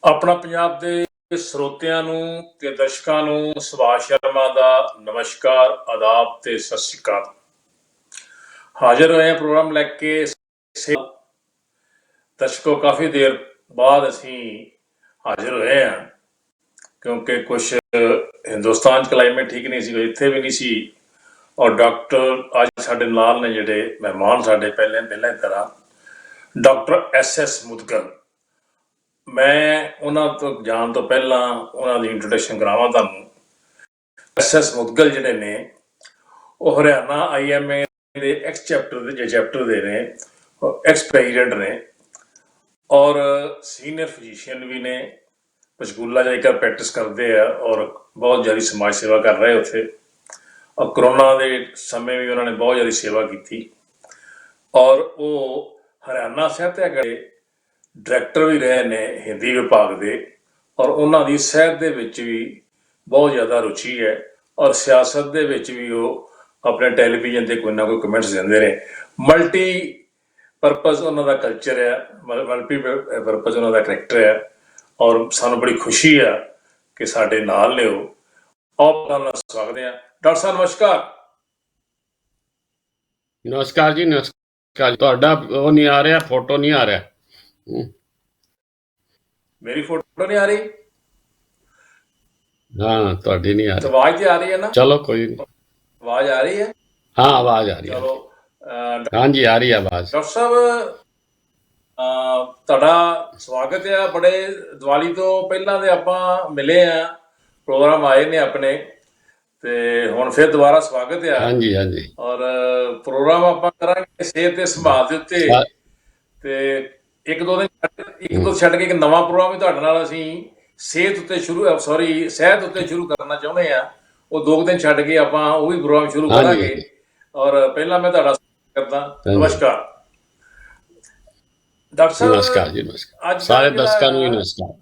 ਆਪਣਾ ਪੰਜਾਬ ਦੇ ਸਰੋਤਿਆਂ ਨੂੰ ਤੇ ਦਰਸ਼ਕਾਂ ਨੂੰ ਸੁਭਾਸ਼ ਸ਼ਰਮਾ ਦਾ ਨਮਸਕਾਰ, ਆਦਾਬ ਤੇ ਸਤਿ ਸ਼੍ਰੀ ਅਕਾਲ। ਹਾਜ਼ਰ ਹੋਏ ਪ੍ਰੋਗਰਾਮ ਲੈ ਕੇ। ਦਰਸ਼ਕੋ, ਕਾਫੀ ਦੇਰ ਬਾਅਦ ਅਸੀਂ ਹਾਜ਼ਰ ਹੋਏ ਹਾਂ ਕਿਉਂਕਿ ਕੁਛ ਹਿੰਦੁਸਤਾਨ 'ਚ ਕਲਾਈਮੇਟ ਠੀਕ ਨਹੀਂ ਸੀ, ਇੱਥੇ ਵੀ ਨਹੀਂ ਸੀ। ਔਰ ਡਾਕਟਰ ਅੱਜ ਸਾਡੇ ਨਾਲ ਨੇ ਜਿਹੜੇ ਮਹਿਮਾਨ ਸਾਡੇ ਪਹਿਲਾਂ ਦੀ ਤਰ੍ਹਾਂ ਡਾਕਟਰ SS ਮੁਦਗਲ। ਮੈਂ ਉਹਨਾਂ ਤੋਂ ਜਾਣ ਤੋਂ ਪਹਿਲਾਂ ਉਹਨਾਂ ਦੀ ਇੰਟਰੋਡਕਸ਼ਨ ਕਰਾਵਾਂ ਤੁਹਾਨੂੰ। SS ਮੁਦਗਲ ਜਿਹੜੇ ਨੇ ਉਹ ਹਰਿਆਣਾ IMA ਦੇ ਐਕਸ ਚੈਪਟਰ ਦੇ ਨੇ, ਐਕਸ ਪ੍ਰੈਜ਼ੀਡੈਂਟ ਨੇ ਔਰ ਸੀਨੀਅਰ ਫਿਜ਼ੀਸ਼ੀਅਨ ਵੀ ਨੇ। ਪੰਚਕੂਲਾ ਜਾ ਕੇ ਪ੍ਰੈਕਟਿਸ ਕਰਦੇ ਆ ਔਰ ਬਹੁਤ ਜ਼ਿਆਦਾ ਸਮਾਜ ਸੇਵਾ ਕਰ ਰਹੇ ਉੱਥੇ। ਔਰ ਕਰੋਨਾ ਦੇ ਸਮੇਂ ਵੀ ਉਹਨਾਂ ਨੇ ਬਹੁਤ ਜ਼ਿਆਦਾ ਸੇਵਾ ਕੀਤੀ ਔਰ ਉਹ ਹਰਿਆਣਾ ਸਾਹਿਤ ਅਕੈਡਮੀ ਡਾਇਰੈਕਟਰ ਵੀ ਰਹੇ ਨੇ ਹਿੰਦੀ ਵਿਭਾਗ ਦੇ। ਔਰ ਉਹਨਾਂ ਦੀ ਸਾਹਿਤ ਦੇ ਵਿੱਚ ਵੀ ਬਹੁਤ ਜ਼ਿਆਦਾ ਰੁਚੀ ਹੈ ਔਰ ਸਿਆਸਤ ਦੇ ਵਿੱਚ ਵੀ ਉਹ ਆਪਣੇ ਟੈਲੀਵਿਜ਼ਨ 'ਤੇ ਕੋਈ ਨਾ ਕੋਈ ਕਮੈਂਟਸ ਦਿੰਦੇ ਨੇ। ਮਲਟੀ ਪਰਪਜ਼ ਉਹਨਾਂ ਦਾ ਕਲਚਰ ਹੈ, ਮਲਟੀ ਪਰਪਜ਼ ਉਹਨਾਂ ਦਾ ਕਰੈਕਟਰ ਹੈ ਔਰ ਸਾਨੂੰ ਬੜੀ ਖੁਸ਼ੀ ਆ ਕਿ ਸਾਡੇ ਨਾਲ ਨੇ ਉਹ। ਆਪ ਸਵਾਗਤ ਹੈ ਡਾਕਟਰ ਸਾਹਿਬ। ਨਮਸਕਾਰ। ਨਮਸਕਾਰ ਜੀ, ਨਮਸਕਾਰ। ਤੁਹਾਡਾ ਉਹ ਨਹੀਂ ਆ ਰਿਹਾ, ਫੋਟੋ ਨਹੀਂ ਆ ਰਿਹਾ। ਮੇਰੀ ਫੋਟੋ ਨਹੀਂ ਆ ਰਹੀ? ਹਾਂ, ਤੁਹਾਡੀ ਨਹੀਂ ਆ ਰਹੀ। ਆਵਾਜ਼ ਤੇ ਆ ਰਹੀ ਹੈ ਨਾ? ਚਲੋ ਕੋਈ ਨਹੀਂ। ਆਵਾਜ਼ ਆ ਰਹੀ ਹੈ? ਹਾਂ, ਆਵਾਜ਼ ਆ ਰਹੀ ਹੈ। ਚਲੋ ਹਾਂਜੀ, ਆ ਰਹੀ ਹੈ ਆਵਾਜ਼। ਡਾਕਟਰ ਸਾਹਿਬ, ਤੁਹਾਡਾ ਸਵਾਗਤ ਹੈ। ਬੜੇ ਦੀਵਾਲੀ ਤੋਂ ਪਹਿਲਾਂ ਦੇ ਆਪਾਂ ਮਿਲੇ ਆ, ਪ੍ਰੋਗਰਾਮ ਆਏ ਨੇ ਆਪਣੇ, ਤੇ ਹੁਣ ਫਿਰ ਦੁਬਾਰਾ ਸਵਾਗਤ ਹੈ। ਹਾਂਜੀ ਹਾਂਜੀ। ਔਰ ਪ੍ਰੋਗਰਾਮ ਆਪਾਂ ਕਰਾਂਗੇ ਸਿਹਤ ਤੇ ਸੰਭਾਲ ਦੇ ਉੱਤੇ। ਤੇ ਇੱਕ ਦੋ ਛੱਡ ਕੇ ਇੱਕ ਨਵਾਂ ਪ੍ਰੋਗਰਾਮ ਵੀ ਤੁਹਾਡੇ ਨਾਲ ਅਸੀਂ ਸਿਹਤ ਉੱਤੇ ਸਿਹਤ ਉੱਤੇ ਸ਼ੁਰੂ ਕਰਨਾ ਚਾਹੁੰਦੇ ਆ। ਉਹ 2 ਦਿਨ ਛੱਡ ਕੇ ਆਪਾਂ ਉਹ ਵੀ ਪ੍ਰੋਗਰਾਮ ਸ਼ੁਰੂ ਕਰਾਂਗੇ। ਔਰ ਪਹਿਲਾਂ ਮੈਂ ਤੁਹਾਡਾ ਕਰਦਾ ਨਮਸਕਾਰ ਡਾਕਟਰ ਸਾਹਿਬ। ਨਮਸਕਾਰ ਜੀ, ਨਮਸਕਾਰ। ਸਾਰੇ ਦਰਸ਼ਕਾਂ ਨੂੰ ਵੀ ਨਮਸਕਾਰ।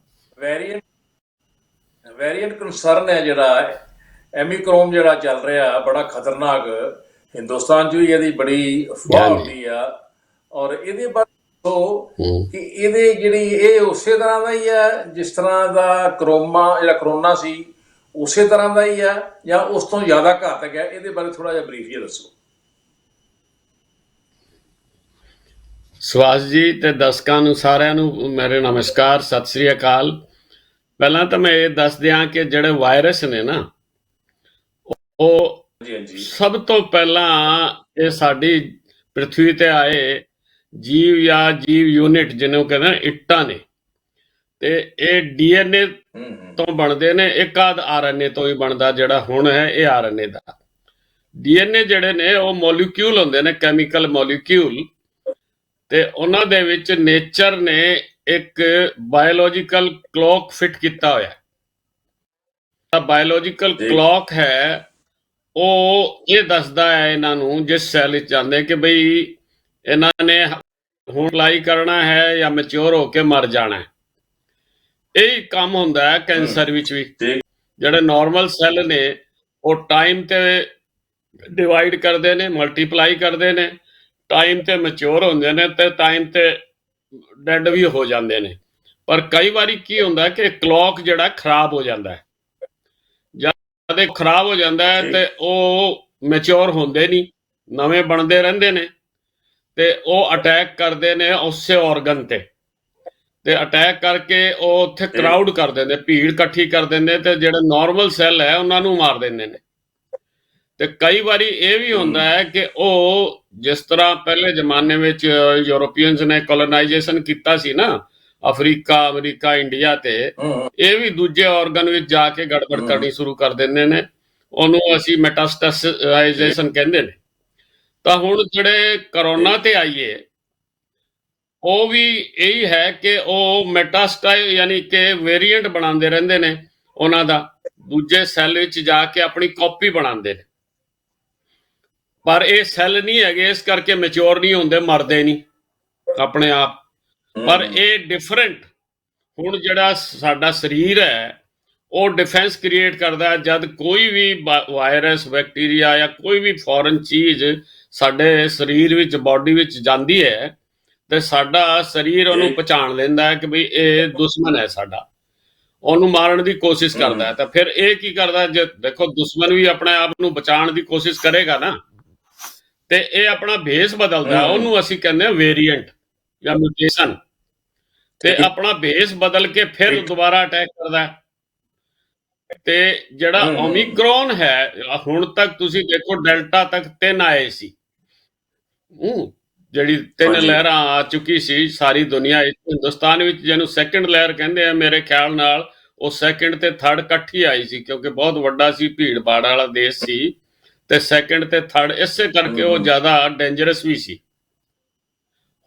ਵੇਰੀਐਂਟ ਕਨਸਰਨ ਹੈ ਜਿਹੜਾ ਐਮੀਕਰੋਨ ਜਿਹੜਾ ਚੱਲ ਰਿਹਾ, ਬੜਾ ਖਤਰਨਾਕ। ਹਿੰਦੁਸਤਾਨ 'ਚ ਵੀ ਇਹਦੀ ਬੜੀ ਅਫਵਾਹ ਹੁੰਦੀ ਆ ਔਰ ਇਹਦੇ ਬਾਰੇ ਕਿ ਇਹਦੇ ਜਿਹੜੀ ਇਹ ਉਸੇ ਤਰ੍ਹਾਂ ਦਾ ਹੀ ਹੈ ਜਿਸ ਤਰ੍ਹਾਂ ਦਾ ਕਰੋਨਾ ਸੀ, ਉਸੇ ਤਰ੍ਹਾਂ ਦਾ ਹੀ ਆ ਜਾਂ ਉਸ ਤੋਂ ਜ਼ਿਆਦਾ ਘਾਤਕ ਹੈ? ਇਹਦੇ ਬਾਰੇ ਥੋੜਾ ਜਿਹਾ ਬਰੀਫਲੀ ਦੱਸੋ। ਸੁਭਾਸ਼ ਜੀ ਤੇ ਦਰਸ਼ਕਾਂ ਨੂੰ ਸਾਰਿਆਂ ਨੂੰ ਮੇਰੇ ਨਮਸਕਾਰ, ਸਤਿ ਸ੍ਰੀ ਅਕਾਲ। ਪਹਿਲਾਂ ਤਾਂ ਮੈਂ ਇਹ ਦੱਸ ਦਿਆਂ ਕਿ ਜਿਹੜੇ ਵਾਇਰਸ ਨੇ ਨਾ, ਉਹ ਸਭ ਤੋਂ ਪਹਿਲਾਂ ਇਹ ਸਾਡੀ ਪ੍ਰਿਥਵੀ ਤੇ ਆਏ ਜੀਵ ਜਾਂ ਜੀਵ ਯੂਨਿਟ ਜਿਹਨੂੰ ਕਹਿੰਦੇ ਇੱਟਾਂ ਨੇ, ਤੇ ਇਹ DNA ਤੋਂ ਬਣਦੇ ਨੇ। ਇੱਕ ਆਧ RNA ਤੋਂ ਹੀ ਬਣਦਾ, ਜਿਹੜਾ ਹੁਣ ਹੈ ਇਹ RNA ਦਾ। DNA ਜਿਹੜੇ ਨੇ ਉਹ ਮੋਲੀਕਿਊਲ ਹੁੰਦੇ ਨੇ, ਕੈਮੀਕਲ ਮੋਲੀਕਿਊਲ, ਤੇ ਉਹਨਾਂ ਦੇ ਵਿੱਚ ਨੇਚਰ ਨੇ ਇੱਕ ਬਾਇਓਲੋਜੀਕਲ ਕਲੌਕ ਫਿੱਟ ਕੀਤਾ ਹੋਇਆ। ਬਾਇਓਲੋਜੀਕਲ ਕਲੌਕ ਹੈ ਉਹ ਇਹ ਦੱਸਦਾ ਹੈ ਇਹਨਾਂ ਨੂੰ, ਜਿਸ ਸੈੱਲ ਵਿੱਚ ਜਾਂਦੇ ਕਿ ਬਈ ਇਹਨਾਂ ਨੇ ਹੁਣ ਅਪਲਾਈ ਕਰਨਾ ਹੈ ਜਾਂ ਮੈਚਿਓਰ ਹੋ ਕੇ ਮਰ ਜਾਣਾ। ਇਹ ਕੰਮ ਹੁੰਦਾ ਹੈ ਕੈਂਸਰ ਵਿੱਚ ਵੀ। ਜਿਹੜੇ ਨਾਰਮਲ ਸੈੱਲ ਨੇ ਉਹ ਟਾਈਮ ਤੇ ਡਿਵਾਈਡ ਕਰਦੇ ਨੇ, ਮਲਟੀਪਲਾਈ ਕਰਦੇ ਨੇ, ਟਾਈਮ ਤੇ ਮੈਚਿਓਰ ਹੁੰਦੇ ਨੇ ਤੇ ਟਾਈਮ ਤੇ ਡੈਡ ਵੀ ਹੋ ਜਾਂਦੇ ਨੇ। ਪਰ ਕਈ ਵਾਰੀ ਕੀ ਹੁੰਦਾ ਕਿ ਕਲੌਕ ਜਿਹੜਾ ਖਰਾਬ ਹੋ ਜਾਂਦਾ ਹੈ। ਜਦ ਇਹ ਖਰਾਬ ਹੋ ਜਾਂਦਾ ਹੈ ਤੇ ਉਹ ਮੈਚਿਓਰ ਹੁੰਦੇ ਨਹੀਂ, ਨਵੇਂ ਬਣਦੇ ਰਹਿੰਦੇ ਨੇ ਤੇ ਉਹ ਅਟੈਕ ਕਰਦੇ ਨੇ ਉਸੇ ਔਰਗਨ ਤੇ ਅਟੈਕ ਕਰਕੇ ਉਹ ਉੱਥੇ ਕਰਾਊਡ ਕਰ ਦਿੰਦੇ, ਭੀੜ ਇਕੱਠੀ ਕਰ ਦਿੰਦੇ ਤੇ ਜਿਹੜੇ ਨਾਰਮਲ ਸੈੱਲ ਹੈ ਉਹਨਾਂ ਨੂੰ ਮਾਰ ਦਿੰਦੇ ਨੇ। ਤੇ ਕਈ ਵਾਰੀ ਇਹ ਵੀ ਹੁੰਦਾ ਹੈ ਕਿ ਉਹ ਜਿਸ ਤਰ੍ਹਾਂ ਪਹਿਲੇ ਜ਼ਮਾਨੇ ਵਿੱਚ ਯੂਰੋਪੀਅਨਸ ਨੇ ਕੋਲੋਨਾਈਜੇਸ਼ਨ ਕੀਤਾ ਸੀ ਨਾ, ਅਫਰੀਕਾ, ਅਮਰੀਕਾ, ਇੰਡੀਆ, ਤੇ ਇਹ ਵੀ ਦੂਜੇ ਔਰਗਨ ਵਿੱਚ ਜਾ ਕੇ ਗੜਬੜ ਕਰਨੀ ਸ਼ੁਰੂ ਕਰ ਦਿੰਦੇ ਨੇ। ਉਹਨੂੰ ਅਸੀਂ ਮੈਟਾਸਟਾਸਾਈਜੇਸ਼ਨ ਕਹਿੰਦੇ ਨੇ। ਤਾਂ ਹੁਣ ਜਿਹੜੇ ਕਰੋਨਾ ਤੇ ਆਈਏ, ਉਹ ਵੀ ਇਹੀ ਹੈ ਕਿ ਉਹ ਮੈਟਾਸਟਾਈ ਯਾਨੀ ਕਿ ਵੇਰੀਐਂਟ ਬਣਾਉਂਦੇ ਰਹਿੰਦੇ ਨੇ ਉਹਨਾਂ ਦਾ, ਦੂਜੇ ਸੈੱਲ ਵਿੱਚ ਜਾ ਕੇ ਆਪਣੀ ਕਾਪੀ ਬਣਾਉਂਦੇ ਨੇ। ਪਰ ਇਹ ਸੈੱਲ ਨਹੀਂ ਹੈਗੇ, ਇਸ ਕਰਕੇ ਮੈਚਿਓਰ ਨਹੀਂ ਹੁੰਦੇ, ਮਰਦੇ ਨਹੀਂ ਆਪਣੇ ਆਪ। ਪਰ ਇਹ ਡਿਫਰੈਂਟ, ਹੁਣ ਜਿਹੜਾ ਸਾਡਾ ਸਰੀਰ ਹੈ ਉਹ ਡਿਫੈਂਸ ਕ੍ਰੀਏਟ ਕਰਦਾ। ਜਦ ਕੋਈ ਵੀ ਵਾਇਰਸ, ਬੈਕਟੀਰੀਆ ਜਾਂ ਕੋਈ ਵੀ ਫੋਰਨ ਚੀਜ਼ ਸਾਡੇ ਸਰੀਰ ਵਿੱਚ, ਬਾਡੀ ਵਿੱਚ ਜਾਂਦੀ ਹੈ ਤੇ ਸਾਡਾ ਸਰੀਰ ਉਹਨੂੰ ਪਛਾਣ ਲੈਂਦਾ ਹੈ ਕਿ ਵੀ ਇਹ ਦੁਸ਼ਮਣ ਹੈ ਸਾਡਾ, ਉਹਨੂੰ ਮਾਰਨ ਦੀ ਕੋਸ਼ਿਸ਼ ਕਰਦਾ ਹੈ। ਤਾਂ ਫਿਰ ਇਹ ਕੀ ਕਰਦਾ, ਜੇ ਦੇਖੋ ਦੁਸ਼ਮਣ ਵੀ ਆਪਣੇ ਆਪ ਨੂੰ ਬਚਾਉਣ ਦੀ ਕੋਸ਼ਿਸ਼ ਕਰੇਗਾ ਨਾ, ਤੇ ਇਹ ਆਪਣਾ ਭੇਸ ਬਦਲਦਾ, ਉਹਨੂੰ ਅਸੀਂ ਕਹਿੰਦੇ ਆ ਵੇਰੀਐਂਟ ਜਾਂ ਮਿਊਟੇਸ਼ਨ, ਤੇ ਆਪਣਾ ਭੇਸ ਬਦਲ ਕੇ ਫਿਰ ਦੁਬਾਰਾ ਅਟੈਕ ਕਰਦਾ ਹੈ। ਤੇ ਜਿਹੜਾ ਓਮਿਕਰੋਨ ਹੈ, ਹੁਣ ਤੱਕ ਤੁਸੀਂ ਦੇਖੋ ਡੈਲਟਾ ਤੱਕ 3 ਆਏ ਸੀ, ਜਿਹੜੀ 3 ਲਹਿਰਾਂ ਆ ਚੁੱਕੀ ਸੀ ਸਾਰੀ ਦੁਨੀਆ ਵਿੱਚ। ਹਿੰਦੁਸਤਾਨ ਵਿੱਚ ਜਿਹਨੂੰ ਸੈਕੰਡ ਲਹਿਰ ਕਹਿੰਦੇ ਆ, ਮੇਰੇ ਖਿਆਲ ਨਾਲ ਉਹ ਸੈਕੰਡ ਤੇ ਥਰਡ ਇਕੱਠੀ ਆਈ ਸੀ, ਕਿਉਂਕਿ ਬਹੁਤ ਵੱਡਾ ਸੀ, ਭੀੜ ਭਾੜ ਵਾਲਾ ਦੇਸ਼ ਸੀ, ਤੇ ਸੈਕੰਡ ਤੇ ਥਰਡ ਇਸੇ ਕਰਕੇ ਉਹ ਜ਼ਿਆਦਾ ਡੇਂਜਰਸ ਵੀ ਸੀ।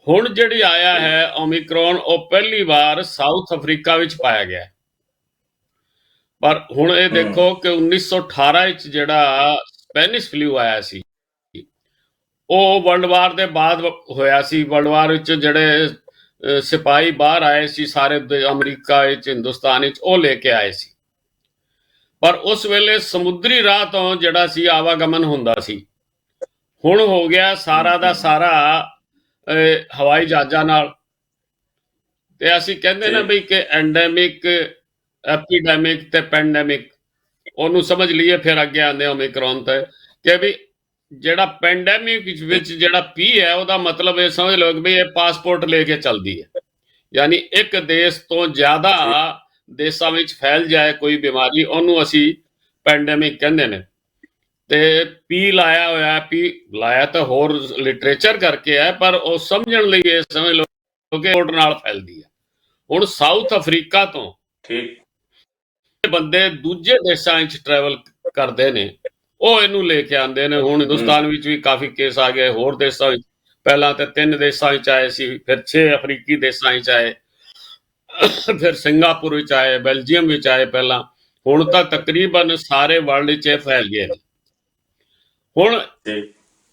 ਹੁਣ ਜਿਹੜੀ ਆਇਆ ਹੈ ਓਮਿਕਰੋਨ, ਉਹ ਪਹਿਲੀ ਵਾਰ ਸਾਊਥ ਅਫਰੀਕਾ ਵਿੱਚ ਪਾਇਆ ਗਿਆ। ਪਰ ਹੁਣ ਇਹ ਦੇਖੋ ਕਿ 1918 ਵਿੱਚ ਜਿਹੜਾ ਸਪੈਨਿਸ਼ ਫਲੂ ਆਇਆ ਸੀ, ਉਹ ਵਰਲਡ ਵਾਰ ਦੇ ਬਾਅਦ ਹੋਇਆ ਸੀ। ਵਰਲਡ ਵਾਰ ਵਿੱਚ ਜਿਹੜੇ ਸਿਪਾਹੀ ਬਾਹਰ ਆਏ ਸੀ ਸਾਰੇ ਅਮਰੀਕਾ ਵਿੱਚ, ਹਿੰਦੁਸਤਾਨ ਵਿੱਚ, ਉਹ ਲੈ ਕੇ ਆਏ ਸੀ। ਪਰ ਉਸ ਵੇਲੇ ਸਮੁੰਦਰੀ ਰਾਹ ਤੋਂ ਜਿਹੜਾ ਸੀ ਆਵਾਗਮਨ ਹੁੰਦਾ ਸੀ। ਹੁਣ ਹੋ ਗਿਆ ਸਾਰਾ ਦਾ ਸਾਰਾ ਹਵਾਈ ਜਹਾਜ਼ਾਂ ਨਾਲ। ਤੇ ਅਸੀਂ ਕਹਿੰਦੇ ਨਾ ਬਈ ਕਿ ਐਂਡੈਮਿਕ, ਐਪੀਡੈਮਿਕ ਤੇ ਪੈਂਡੈਮਿਕ, ਉਹਨੂੰ ਸਮਝ ਲਈਏ, ਫਿਰ ਅੱਗੇ ਆਉਂਦੇ ਓਮਿਕਰੋਨ ਤੇ, ਕਿ ਵੀ ਜਿਹੜਾ ਪੈਂਡੈਮਿਕ ਵਿੱਚ ਜਿਹੜਾ ਪੀ ਹੈ, ਉਹਦਾ ਮਤਲਬ ਇਹ ਸਮਝ ਲਓ ਕਿ ਵੀ ਇਹ ਪਾਸਪੋਰਟ ਲੈ ਕੇ ਚੱਲਦੀ ਹੈ, ਯਾਨੀ ਇੱਕ ਦੇਸ਼ ਤੋਂ ਜ਼ਿਆਦਾ ਦੇਸ਼ਾਂ ਵਿੱਚ ਫੈਲ ਜਾਏ ਕੋਈ ਬਿਮਾਰੀ, ਉਹਨੂੰ ਅਸੀਂ ਪੈਂਡੈਮਿਕ ਕਹਿੰਦੇ ਨੇ। ਤੇ ਪੀ ਲਾਇਆ ਹੋਇਆ, ਪੀ ਲਾਇਆ ਤਾਂ ਹੋਰ ਲਿਟਰੇਚਰ ਕਰਕੇ ਹੈ, ਪਰ ਉਹ ਸਮਝਣ ਲਈ ਇਹ ਸਮਝ ਲਓ ਕਿ ਪਾਸਪੋਰਟ ਨਾਲ ਫੈਲਦੀ ਹੈ। ਹੁਣ ਸਾਊਥ ਅਫਰੀਕਾ ਤੋਂ ਬੰਦੇ ਦੂਜੇ ਦੇਸ਼ਾਂ ਵਿੱਚ ਟਰੈਵਲ ਕਰਦੇ ਨੇ, ਉਹ ਇਹਨੂੰ ਲੈ ਕੇ ਆਉਂਦੇ ਨੇ। ਹੁਣ ਹਿੰਦੁਸਤਾਨ ਵਿੱਚ ਵੀ ਕਾਫੀ ਕੇਸ ਆ ਗਏ, ਹੋਰ ਦੇਸ਼ਾਂ ਵਿੱਚ ਪਹਿਲਾਂ ਤਾਂ 3 ਦੇਸ਼ਾਂ ਵਿੱਚ ਆਏ ਸੀ, ਫਿਰ 6 ਅਫਰੀਕੀ ਦੇਸ਼ਾਂ ਵਿੱਚ ਆਏ, ਫਿਰ ਸਿੰਗਾਪੁਰ ਵਿੱਚ ਆਏ, ਬੈਲਜੀਅਮ ਵਿੱਚ ਆਏ ਪਹਿਲਾਂ, ਹੁਣ ਤਾਂ ਤਕਰੀਬਨ ਸਾਰੇ ਵਰਲਡ ਵਿੱਚ ਇਹ ਫੈਲ ਗਏ ਨੇ। ਹੁਣ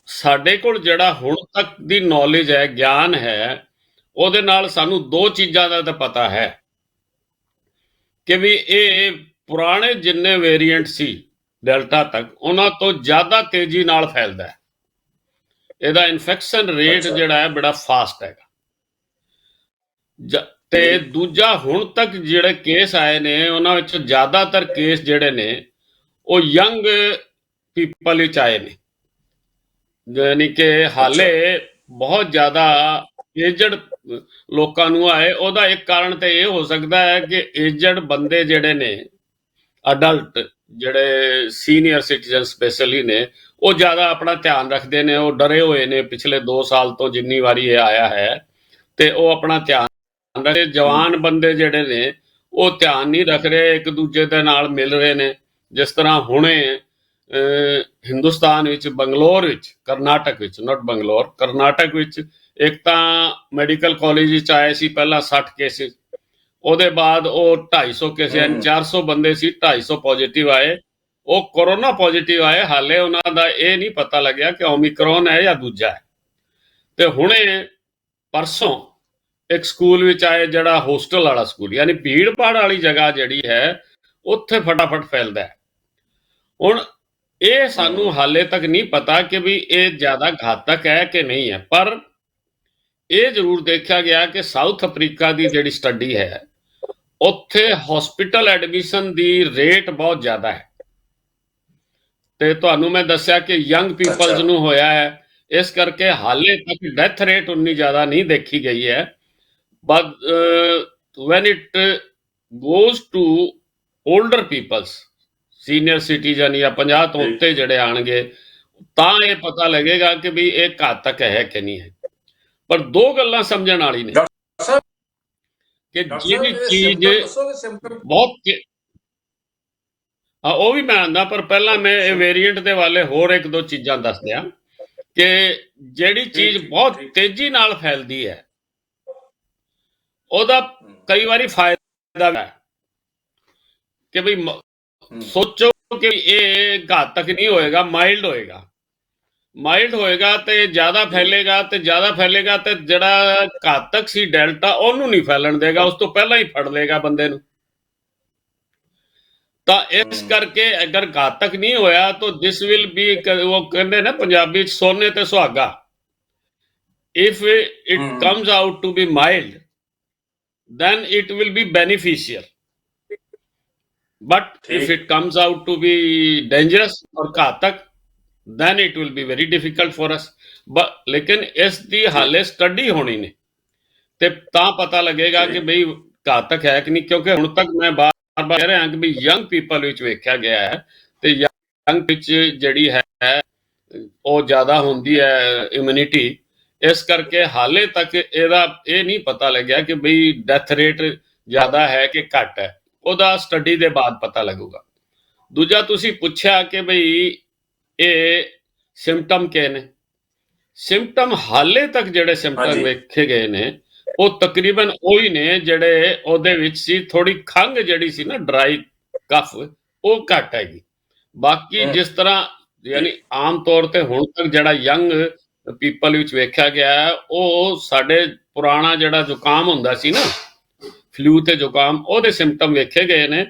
ਸਾਡੇ ਕੋਲ ਜਿਹੜਾ ਹੁਣ ਤੱਕ ਦੀ ਨੌਲੇਜ ਹੈ, ਗਿਆਨ ਹੈ, ਉਹਦੇ ਨਾਲ ਸਾਨੂੰ 2 ਚੀਜ਼ਾਂ ਦਾ ਤਾਂ ਪਤਾ ਹੈ ਕਿ ਵੀ ਇਹ ਪੁਰਾਣੇ ਜਿੰਨੇ ਵੇਰੀਐਂਟ ਸੀ ਡੈਲਟਾ ਤੱਕ, ਉਹਨਾਂ ਤੋਂ ਜ਼ਿਆਦਾ ਤੇਜ਼ੀ ਨਾਲ ਫੈਲਦਾ ਹੈ। ਇਹਦਾ ਇਨਫੈਕਸ਼ਨ ਰੇਟ ਜਿਹੜਾ ਹੈ ਬੜਾ ਫਾਸਟ ਹੈਗਾ। ਤੇ ਦੂਜਾ, ਹੁਣ ਤੱਕ ਜਿਹੜੇ ਕੇਸ ਆਏ ਨੇ, ਉਹਨਾਂ ਵਿੱਚ ਜ਼ਿਆਦਾਤਰ ਕੇਸ ਜਿਹੜੇ ਨੇ ਉਹ ਯੰਗ ਪੀਪਲ ਵਿੱਚ ਆਏ ਨੇ, ਯਾਨੀ ਕਿ ਹਾਲੇ ਬਹੁਤ ਜ਼ਿਆਦਾ ਏਜਡ ਲੋਕਾਂ ਨੂੰ ਆਏ। ਉਹਦਾ ਇੱਕ ਕਾਰਨ ਤੇ ਇਹ ਹੋ ਸਕਦਾ ਹੈ ਕਿ ਏਜਡ ਬੰਦੇ ਜਿਹੜੇ ਨੇ, ਅਡਲਟ ਜਿਹੜੇ ਸੀਨੀਅਰ ਸਿਟੀਜ਼ਨ ਸਪੈਸ਼ਲੀ ਨੇ, ਉਹ ਜ਼ਿਆਦਾ ਆਪਣਾ ਧਿਆਨ ਰੱਖਦੇ ਨੇ, ਉਹ ਡਰੇ ਹੋਏ ਨੇ ਪਿਛਲੇ 2 ਸਾਲ ਤੋਂ ਜਿੰਨੀ ਵਾਰੀ ਇਹ ਆਇਆ ਹੈ, ਤੇ ਉਹ ਆਪਣਾ ਧਿਆਨ ਰੱਖਦੇ। ਜਵਾਨ ਬੰਦੇ ਜਿਹੜੇ ਨੇ ਉਹ ਧਿਆਨ ਨਹੀਂ ਰੱਖ ਰਹੇ, ਇੱਕ ਦੂਜੇ ਦੇ ਨਾਲ ਮਿਲ ਰਹੇ ਨੇ। ਜਿਸ ਤਰ੍ਹਾਂ ਹੁਣੇ ਹਿੰਦੁਸਤਾਨ ਵਿੱਚ, ਬੰਗਲੌਰ ਵਿੱਚ, ਕਰਨਾਟਕ ਵਿੱਚ, ਨਾਟ ਬੰਗਲੌਰ, ਕਰਨਾਟਕ ਵਿੱਚ ਇੱਕ ਤਾਂ ਮੈਡੀਕਲ ਕਾਲਜ ਵਿੱਚ ਆਏ ਸੀ ਪਹਿਲਾਂ 60 ਕੇਸਿਸ, ਉਹਦੇ ਬਾਅਦ ਉਹ 250 ਕੇਸਿਸ, 400 ਬੰਦੇ ਸੀ, 250 ਪੋਜ਼ਿਟਿਵ ਆਏ, ਉਹ ਕੋਰੋਨਾ ਪੋਜ਼ਿਟਿਵ ਆਏ। ਹਾਲੇ ਉਹਨਾਂ ਦਾ ਇਹ ਨਹੀਂ ਪਤਾ ਲੱਗਿਆ ਕਿ ਓਮਿਕਰੋਨ ਹੈ ਜਾਂ ਦੂਜਾ ਹੈ। ਤੇ ਹੁਣੇ ਪਰਸੋਂ ਇੱਕ ਸਕੂਲ ਵਿੱਚ ਆਏ, ਜਿਹੜਾ ਹੋਸਟਲ ਵਾਲਾ ਸਕੂਲ, ਯਾਨੀ ਭੀੜ ਭਾੜ ਵਾਲੀ ਜਗ੍ਹਾ ਜਿਹੜੀ ਹੈ, ਉੱਥੇ ਫਟਾਫਟ ਫੈਲਦਾ ਹੈ। ਹੁਣ ਇਹ ਸਾਨੂੰ ਹਾਲੇ ਤੱਕ ਨਹੀਂ ਪਤਾ ਕਿ ਵੀ ਇਹ ਜ਼ਿਆਦਾ ਘਾਤਕ ਹੈ ਕਿ ਨਹੀਂ ਹੈ, ਪਰ ਇਹ ਜ਼ਰੂਰ ਦੇਖਿਆ ਗਿਆ ਕਿ ਸਾਊਥ ਅਫਰੀਕਾ ਦੀ ਜਿਹੜੀ ਸਟੱਡੀ ਹੈ, ਉੱਥੇ ਹਸਪੀਟਲ ਐਡਮਿਸ਼ਨ ਦੀ ਰੇਟ ਬਹੁਤ ਜ਼ਿਆਦਾ ਹੈ। ਤੇ ਤੁਹਾਨੂੰ ਮੈਂ ਦੱਸਿਆ ਕਿ ਯੰਗ ਪੀਪਲਸ ਨੂੰ ਹੋਇਆ ਹੈ, ਇਸ ਕਰਕੇ ਹਾਲੇ ਤੱਕ ਡੈਥ ਰੇਟ ਉਨੀ ਜ਼ਿਆਦਾ ਨਹੀਂ ਦੇਖੀ ਗਈ ਹੈ। But when it goes to older peoples, senior citizen ਜਾਂ 50 ਤੋਂ ਉੱਤੇ ਜਿਹੜੇ ਆਣਗੇ, ਤਾਂ ਇਹ ਪਤਾ ਲੱਗੇਗਾ ਕਿ ਵੀ ਇਹ ਘਾਤਕ ਹੈ ਕਿ ਨਹੀਂ ਹੈ। ਪਰ 2 ਗੱਲਾਂ ਸਮਝਣ ਵਾਲੀ ਨੇ ਕਿ ਜਿਹੜੀ ਚੀਜ਼ ਬਹੁਤ, ਉਹ ਵੀ ਮੈਂ ਆਂਦਾ, ਪਰ ਪਹਿਲਾਂ ਮੈਂ ਇਹ ਵੇਰੀਐਂਟ ਦੇ ਵਾਲੇ ਹੋਰ 1-2 ਚੀਜ਼ਾਂ ਦੱਸ ਦਿਆਂ ਕਿ ਜਿਹੜੀ ਚੀਜ਼ ਬਹੁਤ ਤੇਜ਼ੀ ਨਾਲ ਫੈਲਦੀ ਹੈ, ਉਹਦਾ ਕਈ ਵਾਰੀ ਫਾਇਦਾ ਹੈ ਕਿ ਵੀ ਸੋਚੋ ਕਿ ਇਹ ਘਾਤਕ ਨਹੀਂ ਹੋਏਗਾ, ਮਾਈਲਡ ਹੋਏਗਾ। ਮਾਈਲਡ ਹੋਏਗਾ ਤੇ ਜ਼ਿਆਦਾ ਫੈਲੇਗਾ, ਤੇ ਜ਼ਿਆਦਾ ਫੈਲੇਗਾ ਤੇ ਜਿਹੜਾ ਘਾਤਕ ਸੀ ਡੈਲਟਾ, ਉਹਨੂੰ ਨਹੀਂ ਫੈਲਣ ਦੇਗਾ, ਉਸ ਤੋਂ ਪਹਿਲਾਂ ਹੀ ਫੜ ਲੇਗਾ ਬੰਦੇ ਨੂੰ। ਤਾਂ ਇਸ ਕਰਕੇ ਅਗਰ ਘਾਤਕ ਨਹੀਂ ਹੋਇਆ ਤਾਂ ਦਿਸ ਵਿਲ ਬੀ, ਉਹ ਕਹਿੰਦੇ ਨਾ ਪੰਜਾਬੀ ਚ, ਸੋਨੇ ਤੇ ਸੁਹਾਗਾ, if it comes out to be mild, then it will be beneficial. But if ठीक it comes out to be dangerous or घातक, then it will be very difficult for us. But लेकिन इस दी ठीक हाले स्टडी होनी ने ਤੇ ਤਾਂ ਪਤਾ ਲੱਗੇਗਾ ਕਿ ठीक ਬਈ ਘਾਤਕ ਹੈ ਕਿ ਨਹੀਂ, ਕਿਉਂਕਿ ਹੁਣ ਤੱਕ ਮੈਂ ਬਾਰ-ਬਾਰ ਕਹਿ ਰਿਹਾ ਕਿ ਵੀ ਯੰਗ ਪੀਪਲ ਵਿੱਚ ਵੇਖਿਆ ਗਿਆ ਹੈ ਤੇ ਯੰਗ ਵਿੱਚ ਜਿਹੜੀ ਹੈ ਉਹ ਜ਼ਿਆਦਾ ਹੁੰਦੀ ਹੈ ਇਮਿਊਨਿਟੀ। ਇਸ ਕਰਕੇ ਹਾਲੇ ਤੱਕ ਇਹਦਾ ਇਹ ਨਹੀਂ ਪਤਾ ਲੱਗਿਆ ਕਿ ਬਈ ਡੈਥ ਰੇਟ ਜ਼ਿਆਦਾ ਹੈ ਕਿ ਘੱਟ ਹੈ, ਉਹਦਾ ਸਟੱਡੀ ਦੇ ਬਾਅਦ ਪਤਾ ਲੱਗੂਗਾ। ਦੂਜਾ ਤੁਸੀਂ ਪੁੱਛਿਆ ਕਿ ਬਈ ਇਹ ਸਿੰਪਟਮ ਕੀ ਨੇ। ਸਿੰਪਟਮ ਹਾਲੇ ਤੱਕ ਜਿਹੜੇ ਸਿੰਪਟਮ ਹਾਂਜੀ ਵੇਖੇ ਗਏ ਨੇ ਉਹ ਤਕਰੀਬਨ ਉਹੀ ਨੇ ਜਿਹੜੇ ਉਹਦੇ ਵਿੱਚ ਸੀ। ਥੋੜੀ ਖੰਘ ਜਿਹੜੀ ਸੀ ਨਾ, ਡਰਾਈ ਕਫ, ਉਹ ਘੱਟ ਹੈਗੀ। ਬਾਕੀ ਜਿਸ ਤਰ੍ਹਾਂ ਯਾਨੀ ਆਮ ਤੌਰ ਤੇ ਹੁਣ ਤੱਕ ਜਿਹੜਾ ਯੰਗ ਪੀਪਲ ਵਿੱਚ ਵੇਖਿਆ ਗਿਆ ਹੈ, ਉਹ ਸਾਡੇ ਪੁਰਾਣਾ ਜਿਹੜਾ ਜ਼ੁਕਾਮ ਹੁੰਦਾ ਸੀ ਨਾ, ਫਲੂ ਤੇ ਜ਼ੁਕਾਮ, ਉਹਦੇ ਸਿੰਪਟਮ ਵੇਖੇ ਗਏ ਨੇ।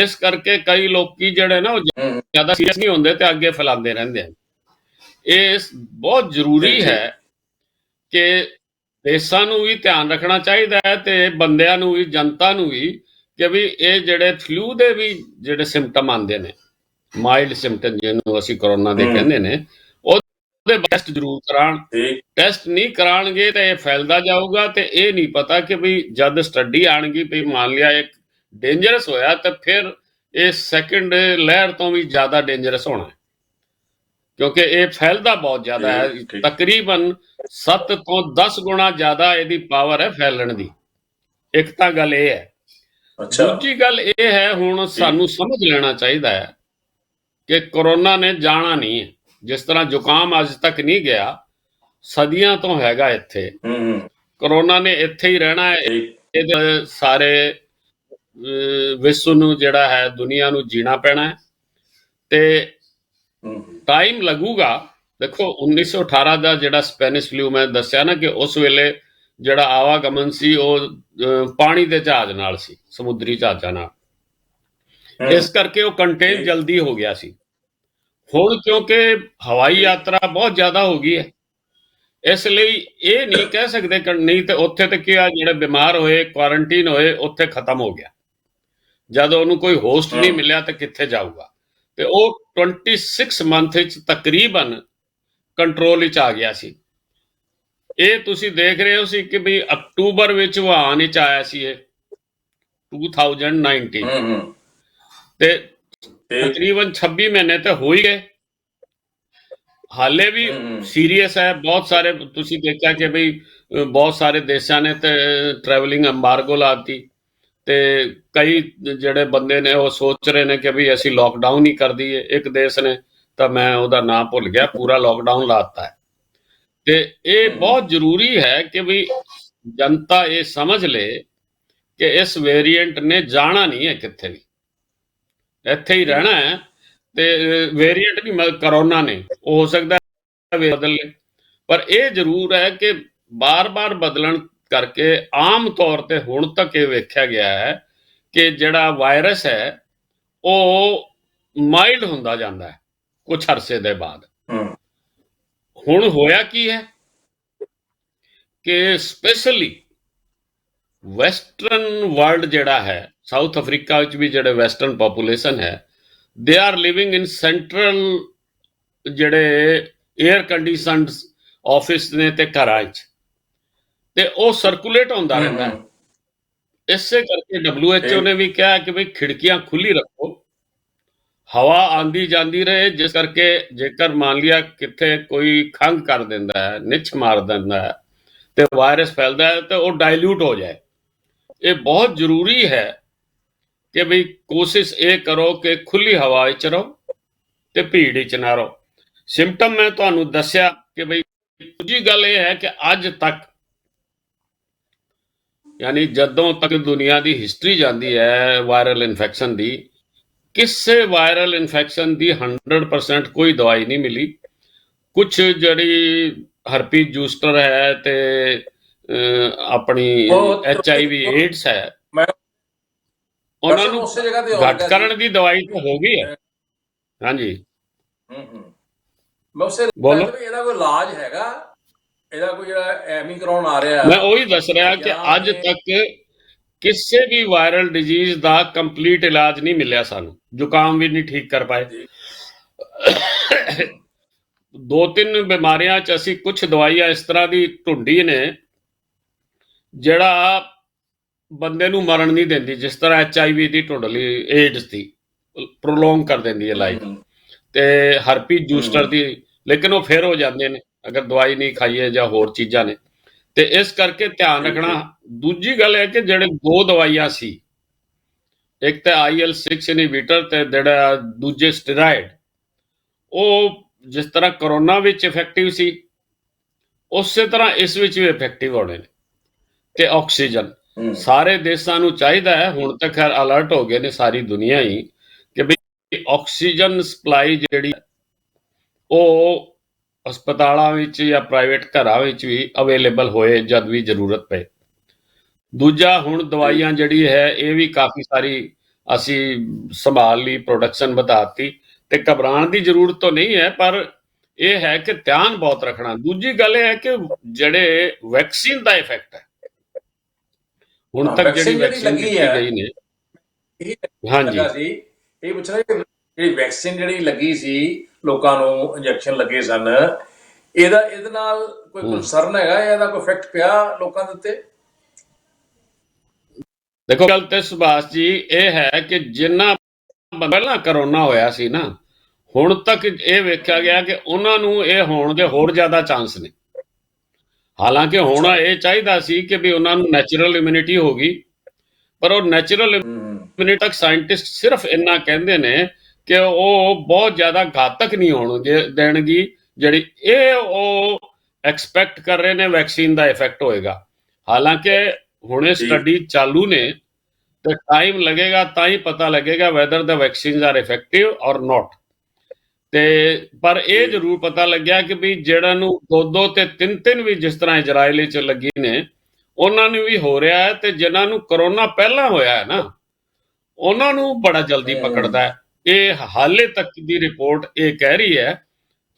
ਇਸ ਕਰਕੇ ਕਈ ਲੋਕੀ ਜਿਹੜੇ ਨਾ ਉਹ ਜ਼ਿਆਦਾ ਸੀਰੀਅਸ ਨਹੀਂ ਹੁੰਦੇ ਤੇ ਅੱਗੇ ਫੈਲਾਉਂਦੇ ਰਹਿੰਦੇ ਹਨ। ਇਹ ਬਹੁਤ ਜ਼ਰੂਰੀ ਹੈ ਕਿ ਦੇਸ਼ਾਂ ਨੂੰ ਵੀ ਧਿਆਨ ਰੱਖਣਾ ਚਾਹੀਦਾ ਹੈ ਤੇ ਬੰਦਿਆਂ ਨੂੰ ਵੀ, ਜਨਤਾ ਨੂੰ ਵੀ, ਕਿ ਵੀ ਇਹ ਜਿਹੜੇ ਫਲੂ ਦੇ ਵੀ ਜਿਹੜੇ ਸਿੰਪਟਮ ਆਉਂਦੇ ਨੇ, ਮਾਈਲਡ ਸਿੰਪਟਮ ਜਿਹਨੂੰ ਅਸੀਂ ਕਰੋਨਾ ਦੇ ਕਹਿੰਦੇ ਨੇ, ਉਹਦੇ ਟੈਸਟ ਜ਼ਰੂਰ ਕਰਾਉਣ। ठीक ਟੈਸਟ ਨਹੀਂ ਕਰਾਉਣਗੇ ਤੇ ਇਹ ਫੈਲਦਾ ਜਾਊਗਾ ਤੇ ਇਹ ਨਹੀਂ ਪਤਾ ਕਿ ਵੀ ਜਦ ਸਟੱਡੀ ਆਣਗੀ ਵੀ ਮੰਨ ਲਿਆ ਇੱਕ ਡੇਂਜਰਸ ਹੋਇਆ ਤਾਂ ਫਿਰ ਇਹ ਸੈਕੰਡ ਲਹਿਰ ਤੋਂ ਵੀ ਜ਼ਿਆਦਾ ਡੇਂਜਰਸ ਹੋਣਾ ਹੈ, ਕਿਉਂਕਿ ਇਹ ਫੈਲਦਾ ਬਹੁਤ ਜ਼ਿਆਦਾ ਹੈ। ठीक ਤਕਰੀਬਨ 7 ਤੋਂ 10 ਗੁਣਾ ਜ਼ਿਆਦਾ ਇਹਦੀ ਪਾਵਰ ਹੈ ਫੈਲਣ ਦੀ। ਇੱਕ ਤਾਂ ਗੱਲ ਇਹ ਹੈ। अच्छा ਦੂਜੀ ਗੱਲ ਇਹ ਹੈ, ਹੁਣ ਸਾਨੂੰ ਸਮਝ ਲੈਣਾ ਚਾਹੀਦਾ ਹੈ ਕਿ ਕਰੋਨਾ ਨੇ ਜਾਣਾ ਨਹੀਂ ਹੈ। ਜਿਸ ਤਰ੍ਹਾਂ ਜ਼ੁਕਾਮ ਅੱਜ ਤੱਕ ਨਹੀਂ ਗਿਆ, ਸਦੀਆਂ ਤੋਂ ਹੈਗਾ ਇੱਥੇ, ਕਰੋਨਾ ਨੇ ਇੱਥੇ ਹੀ ਰਹਿਣਾ ਹੈ। ठीक ਇਹਦੇ ਸਾਰੇ ਵਿਸ਼ਵ ਨੂੰ ਜਿਹੜਾ ਹੈ, ਦੁਨੀਆ ਨੂੰ ਜੀਣਾ ਪੈਣਾ ਹੈ ਤੇ ਟਾਈਮ ਲੱਗੂਗਾ। ਦੇਖੋ 1918 ਦਾ ਜਿਹੜਾ ਸਪੈਨਿਸ਼ ਫਲੂ ਮੈਂ ਦੱਸਿਆ ਨਾ, ਕਿ ਉਸ ਵੇਲੇ ਜਿਹੜਾ ਆਵਾਗਮਨ ਸੀ ਉਹ ਪਾਣੀ ਦੇ ਜਹਾਜ਼ ਨਾਲ ਸੀ, ਸਮੁੰਦਰੀ ਜਹਾਜ਼ਾਂ ਨਾਲ। ਇਸ ਕਰਕੇ ਉਹ ਕੰਟੇਨ ਜਲਦੀ ਹੋ ਗਿਆ ਸੀ। ਹੁਣ ਕਿਉਂਕਿ ਹਵਾਈ ਯਾਤਰਾ ਬਹੁਤ ਜ਼ਿਆਦਾ ਹੋ ਗਈ ਹੈ, ਇਸ ਲਈ ਇਹ ਨਹੀਂ ਕਹਿ ਸਕਦੇ ਕਿ ਨਹੀਂ ਤੇ ਉੱਥੇ ਤੇ ਕੀ ਆ, ਜਿਹੜੇ ਬਿਮਾਰ ਹੋਏ, ਕੁਆਰੰਟੀਨ ਹੋਏ, ਉੱਥੇ ਖਤਮ ਹੋ ਗਿਆ। ਜਦ ਉਹਨੂੰ ਕੋਈ ਹੋਸਟ ਨਹੀਂ ਮਿਲਿਆ ਤਾਂ ਕਿੱਥੇ ਜਾਊਗਾ। ਤੇ ਉਹ 26 ਮੰਥ ਵਿੱਚ ਤਕਰੀਬਨ ਕੰਟਰੋਲ ਵਿੱਚ ਆ ਗਿਆ ਸੀ। ਇਹ ਤੁਸੀਂ ਦੇਖ ਰਹੇ ਹੋ ਸੀ ਕਿ ਵੀ ਅਕਤੂਬਰ ਵਿੱਚ ਵੁਹਾਨ ਵਿੱਚ ਆਇਆ ਸੀ ਇਹ 2019 ਤੇ ਤਕਰੀਬਨ 26 ਮਹੀਨੇ ਤੇ ਹੋ ਹੀ ਗਏ। ਹਾਲੇ ਵੀ ਸੀਰੀਅਸ ਹੈ। ਬਹੁਤ ਸਾਰੇ ਤੁਸੀਂ ਦੇਖਿਆ ਕਿ ਬਈ ਬਹੁਤ ਸਾਰੇ ਦੇਸ਼ਾਂ ਨੇ ਤੇ ਟਰੈਵਲਿੰਗ ਐਮਬਾਰਗੋ ਲਾਤੀ ਤੇ ਕਈ ਜਿਹੜੇ ਬੰਦੇ ਨੇ ਉਹ ਸੋਚ ਰਹੇ ਨੇ ਕਿ ਵੀ ਅਸੀਂ ਲੋਕਡਾਊਨ ਹੀ ਕਰ ਦਈਏ। ਇੱਕ ਦੇਸ਼ ਨੇ ਤਾਂ ਮੈਂ ਉਹਦਾ ਨਾਂ ਭੁੱਲ ਗਿਆ, ਪੂਰਾ ਲੋਕਡਾਊਨ ਲਾਤਾ ਹੈ। ਤੇ ਇਹ ਬਹੁਤ ਜ਼ਰੂਰੀ ਹੈ ਕਿ ਵੀ ਜਨਤਾ ਇਹ ਸਮਝ ਲੇ ਕਿ ਇਸ ਵੇਰੀਐਂਟ ਨੇ ਜਾਣਾ ਨਹੀਂ ਹੈ ਕਿੱਥੇ ਵੀ, ਇੱਥੇ ਹੀ ਰਹਿਣਾ ਹੈ। ਤੇ ਵੇਰੀਐਂਟ ਨਹੀਂ, ਕਰੋਨਾ ਨੇ, ਉਹ ਹੋ ਸਕਦਾ ਬਦਲ ਲੇ, ਪਰ ਇਹ ਜ਼ਰੂਰ ਹੈ ਕਿ ਬਾਰ-ਬਾਰ ਬਦਲਣ ਕਰਕੇ ਆਮ ਤੌਰ ਤੇ ਹੁਣ ਤੱਕ ਇਹ ਵੇਖਿਆ ਗਿਆ ਹੈ ਕਿ ਜਿਹੜਾ ਵਾਇਰਸ ਹੈ ਉਹ ਮਾਈਲਡ ਹੁੰਦਾ ਜਾਂਦਾ ਹੈ ਕੁਝ ਅਰਸੇ ਦੇ ਬਾਅਦ। ਹੁਣ ਹੋਇਆ ਕੀ ਹੈ ਕਿ ਸਪੈਸ਼ਲੀ ਵੈਸਟਰਨ ਵਰਲਡ ਜਿਹੜਾ ਹੈ, ਸਾਊਥ ਅਫਰੀਕਾ ਵਿੱਚ ਵੀ ਜਿਹੜੇ ਵੈਸਟਰਨ ਪੋਪੂਲੇਸ਼ਨ ਹੈ, they are living in central ਜਿਹੜੇ ਏਅਰ ਕੰਡੀਸ਼ਨਡ ਆਫਿਸ ਨੇ ਤੇ ਘਰਾਂ 'ਚ, ਤੇ ਉਹ ਸਰਕੂਲੇਟ ਹੁੰਦਾ ਰਹਿੰਦਾ ਹੈ। ਇਸੇ ਕਰਕੇ WHO ਨੇ ਵੀ ਕਿਹਾ ਕਿ ਵੀ ਖਿੜਕੀਆਂ ਖੁੱਲੀ ਰੱਖੋ, ਹਵਾ ਆਂਦੀ ਜਾਂਦੀ ਰਹੇ, ਜਿਸ ਕਰਕੇ ਜੇਕਰ ਮੰਨ ਲਿਆ ਕਿੱਥੇ ਕੋਈ ਖੰਘ ਕਰ ਦਿੰਦਾ ਹੈ, ਨਿੱਛ ਮਾਰ ਦਿੰਦਾ ਹੈ ਤੇ ਵਾਇਰਸ ਫੈਲਦਾ ਹੈ ਤੇ ਉਹ ਡਾਇਲੂਟ ਹੋ ਜਾਏ। ਇਹ ਬਹੁਤ ਜ਼ਰੂਰੀ ਹੈ ਕਿ ਵੀ ਕੋਸ਼ਿਸ਼ ਇਹ ਕਰੋ ਕਿ ਖੁੱਲੀ ਹਵਾ ਵਿੱਚ ਰਹੋ ਤੇ ਭੀੜ ਵਿੱਚ ਨਾ ਰਹੋ। ਸਿੰਪਟਮ ਮੈਂ ਤੁਹਾਨੂੰ ਦੱਸਿਆ ਕਿ ਬਈ ਦੂਜੀ ਗੱਲ ਇਹ ਹੈ ਕਿ ਅੱਜ ਤੱਕ, ਯਾਨੀ ਜਦੋਂ ਤੱਕ ਦੁਨੀਆ ਦੀ ਹਿਸਟਰੀ ਜਾਂਦੀ ਹੈ ਵਾਇਰਲ ਇਨਫੈਕਸ਼ਨ ਦੀ, ਕਿਸੇ ਵਾਇਰਲ ਇਨਫੈਕਸ਼ਨ ਦੀ 100% ਕੋਈ ਦਵਾਈ ਨਹੀਂ ਮਿਲੀ। ਕੁਝ ਜਿਹੜੀ ਹਰਪੀਸ ਜੂਸਟਰ ਹੈ ਤੇ ਆਪਣੀ HIV ਏਡਸ ਹੈ, ਉਹਨਾਂ ਨੂੰ ਘੱਟ ਕਰਨ ਦੀ ਦਵਾਈ ਤਾਂ ਹੋ ਗਈ ਹੈ। ਹਾਂਜੀ ਮੈਂ ਉਸੇ ਬੋਲੋ। ਇਹਦਾ ਕੋਈ ਇਲਾਜ ਹੈਗਾ? ਇਹਦਾ ਕੋਈ ਜਿਹੜਾ ਐਵੇਂ ਕਰਾਉਣ ਆ ਰਿਹਾ ਮੈਂ ਉਹੀ ਦੱਸ ਰਿਹਾ ਕਿ ਜਾਂ ਅੱਜ ਇਹ ਤੱਕ ਕਿਸੇ ਵੀ ਵਾਇਰਲ ਡਿਜ਼ੀਜ਼ ਦਾ ਕੰਪਲੀਟ ਇਲਾਜ ਨਹੀਂ ਮਿਲਿਆ ਸਾਨੂੰ, ਜ਼ੁਕਾਮ ਵੀ ਨਹੀਂ ਠੀਕ ਕਰ ਪਾਏ। ਜੀ, 2-3 ਬਿਮਾਰੀਆਂ 'ਚ ਅਸੀਂ ਕੁਝ ਦਵਾਈਆਂ ਇਸ ਤਰ੍ਹਾਂ ਦੀ ਢੂੰਢੀ ਨੇ ਜਿਹੜਾ ਬੰਦੇ ਨੂੰ ਮਰਨ ਨਹੀਂ ਦਿੰਦੀ, ਜਿਸ ਤਰ੍ਹਾਂ HIV ਦੀ ਢੂੰਡ ਲਈ, ਏਡਸ ਦੀ ਪ੍ਰੋਲੋਂਗ ਕਰ ਦਿੰਦੀ ਹੈ ਲਾਈਫ, ਹੂੰ ਤੇ ਹਰਪੀਸ ਜੂਸਟਰ ਹੂੰ ਦੀ, ਲੇਕਿਨ ਉਹ ਫਿਰ ਹੋ ਜਾਂਦੇ ਨੇ ਅਗਰ ਦਵਾਈ ਨਹੀਂ ਖਾਈਏ ਜਾਂ ਹੋਰ ਚੀਜ਼ਾਂ ਨੇ। ਤੇ ਇਸ ਕਰਕੇ ਧਿਆਨ ਠੀਕ ਰੱਖਣਾ। ਠੀਕ ਦੂਜੀ ਗੱਲ ਹੈ ਕਿ ਜਿਹੜੇ 2 ਦਵਾਈਆਂ ਸੀ, ਇੱਕ ਤਾਂ IL-6 ਇਨਹੀਬਿਟਰ ਤੇ ਜਿਹੜਾ ਦੂਜੇ ਸਟੀਰਾਇਡ, ਉਹ ਜਿਸ ਤਰ੍ਹਾਂ ਕਰੋਨਾ ਵਿੱਚ ਇਫੈਕਟਿਵ ਸੀ ਉਸੇ ਤਰ੍ਹਾਂ ਇਸ ਵਿੱਚ ਵੀ ਇਫੈਕਟਿਵ ਹੋਣੇ ਨੇ। ਤੇ ਆਕਸੀਜਨ ਹੂੰ ਸਾਰੇ ਦੇਸ਼ਾਂ ਨੂੰ ਚਾਹੀਦਾ ਹੈ, ਹੁਣ ਤੱਕ ਖੈਰ ਅਲਰਟ ਹੋ ਗਏ ਨੇ ਸਾਰੀ ਦੁਨੀਆ ਹੀ, ਕਿ ਵੀ ਆਕਸੀਜਨ ਸਪਲਾਈ ਜਿਹੜੀ ਉਹ ਹਸਪਤਾਲਾਂ ਵਿੱਚ ਜਾਂ ਪ੍ਰਾਈਵੇਟ ਘਰਾਂ ਵਿੱਚ ਵੀ ਅਵੇਲੇਬਲ ਹੋਏ ਜਦ ਵੀ ਜ਼ਰੂਰਤ ਪਏ। ਦੂਜਾ, ਹੁਣ ਠੀਕ ਦਵਾਈਆਂ ਜਿਹੜੀ ਹੈ ਇਹ ਵੀ ਕਾਫੀ ਸਾਰੀ ਅਸੀਂ ਸੰਭਾਲ ਲਈ, ਪ੍ਰੋਡਕਸ਼ਨ ਵਧਾਤੀ, ਤੇ ਘਬਰਾਉਣ ਦੀ ਜ਼ਰੂਰਤ ਤਾਂ ਨਹੀਂ ਹੈ, ਪਰ ਇਹ ਹੈ ਕਿ ਧਿਆਨ ਬਹੁਤ ਰੱਖਣਾ। ਦੂਜੀ ਗੱਲ ਇਹ ਹੈ ਕਿ ਜਿਹੜੇ ਵੈਕਸੀਨ ਦਾ ਇਫੈਕਟ ਹੈ, ਹੁਣ ਹਾਂ ਤੱਕ ਜਿਹੜੀ ਵੈਕਸੀਨ ਜਿਹੜੀ ਵੈਕਸੀਨ ਲੱਗੀ ਦਿੱਤੀ ਹੈ ਗਈ ਨੇ, ਇਹ ਹਾਂਜੀ ਲੱਗਾ ਸੀ, ਇਹ ਪੁੱਛਣਾ ਕਿ ਜਿਹੜੀ ਵੈਕਸੀਨ ਜਿਹੜੀ ਲੱਗੀ ਸੀ, ਲੋਕਾਂ ਨੂੰ ਇੰਜੈਕਸ਼ਨ ਲੱਗੇ ਸਨ, ਇਹਦੇ ਨਾਲ ਕੋਈ ਹੂੰ ਕੰਸਰਨ ਹੈਗਾ, ਇਹਦਾ ਕੋਈ ਇਫੈਕਟ ਪਿਆ ਲੋਕਾਂ ਦੇ ਉੱਤੇ? ਦੇਖੋ, ਗੱਲ ਤੇ ਸੁਭਾਸ਼ ਜੀ ਇਹ ਹੈ ਕਿ ਜਿੰਨਾ ਪਹਿਲਾਂ ਕਰੋਨਾ ਹੋਇਆ ਸੀ ਨਾ, ਹੁਣ ਤੱਕ ਇਹ ਵੇਖਿਆ ਗਿਆ ਕਿ ਉਹਨਾਂ ਨੂੰ ਇਹ ਹੋਣ ਦੇ ਹੋਰ ਜ਼ਿਆਦਾ ਚਾਂਸ ਨੇ। ਹਾਲਾਂਕਿ ਹੋਣਾ ਅੱਛਾ ਇਹ ਚਾਹੀਦਾ ਸੀ ਕਿ ਵੀ ਉਹਨਾਂ ਨੂੰ ਨੈਚੁਰਲ ਇਮਿਊਨਿਟੀ ਹੋ ਗਈ, ਪਰ ਉਹ ਨੈਚੁਰਲ ਹੂੰ ਇਮਿਊਨਿਟੀ ਤੱਕ ਸਾਇੰਟਿਸਟ ਸਿਰਫ ਇੰਨਾ ਕਹਿੰਦੇ ਨੇ ਕਿ ਉਹ ਬਹੁਤ ਜ਼ਿਆਦਾ ਘਾਤਕ ਨਹੀਂ ਹੋਣ ਦੇਣਗੀ, ਜਿਹੜੀ ਇਹ ਉਹ ਐਕਸਪੈਕਟ ਕਰ ਰਹੇ ਨੇ ਵੈਕਸੀਨ ਦਾ ਇਫੈਕਟ ਹੋਏਗਾ। ਹਾਲਾਂਕਿ ਹੁਣੇ ਠੀਕ ਸਟੱਡੀ ਚਾਲੂ ਨੇ, ਤੇ ਟਾਈਮ ਲੱਗੇਗਾ ਤਾਂ ਹੀ ਪਤਾ ਲੱਗੇਗਾ ਵੈਦਰ ਦਾ ਵੈਕਸੀਨਸ ਆਰ ਇਫੈਕਟਿਵ ਔਰ ਨਾਟ। ਤੇ ਪਰ ਇਹ ਠੀਕ ਜ਼ਰੂਰ ਪਤਾ ਲੱਗਿਆ ਕਿ ਵੀ ਜਿਹੜਾ ਨੂੰ 2-2 ਤੇ 3-3 ਵੀ ਜਿਸ ਤਰ੍ਹਾਂ ਇਜ਼ਰਾਈਲ 'ਚ ਲੱਗੀ ਨੇ, ਉਹਨਾਂ ਨੂੰ ਵੀ ਹੋ ਰਿਹਾ ਹੈ, ਤੇ ਜਿਨ੍ਹਾਂ ਨੂੰ ਕਰੋਨਾ ਪਹਿਲਾਂ ਹੋਇਆ ਹੈ ਨਾ, ਉਹਨਾਂ ਨੂੰ ਬੜਾ ਜਲਦੀ ਹੂੰ ਪਕੜਦਾ ਹੈ। ਇਹ ਹਾਲੇ ਤੱਕ ਦੀ ਰਿਪੋਰਟ ਇਹ ਕਹਿ ਰਹੀ ਹੈ।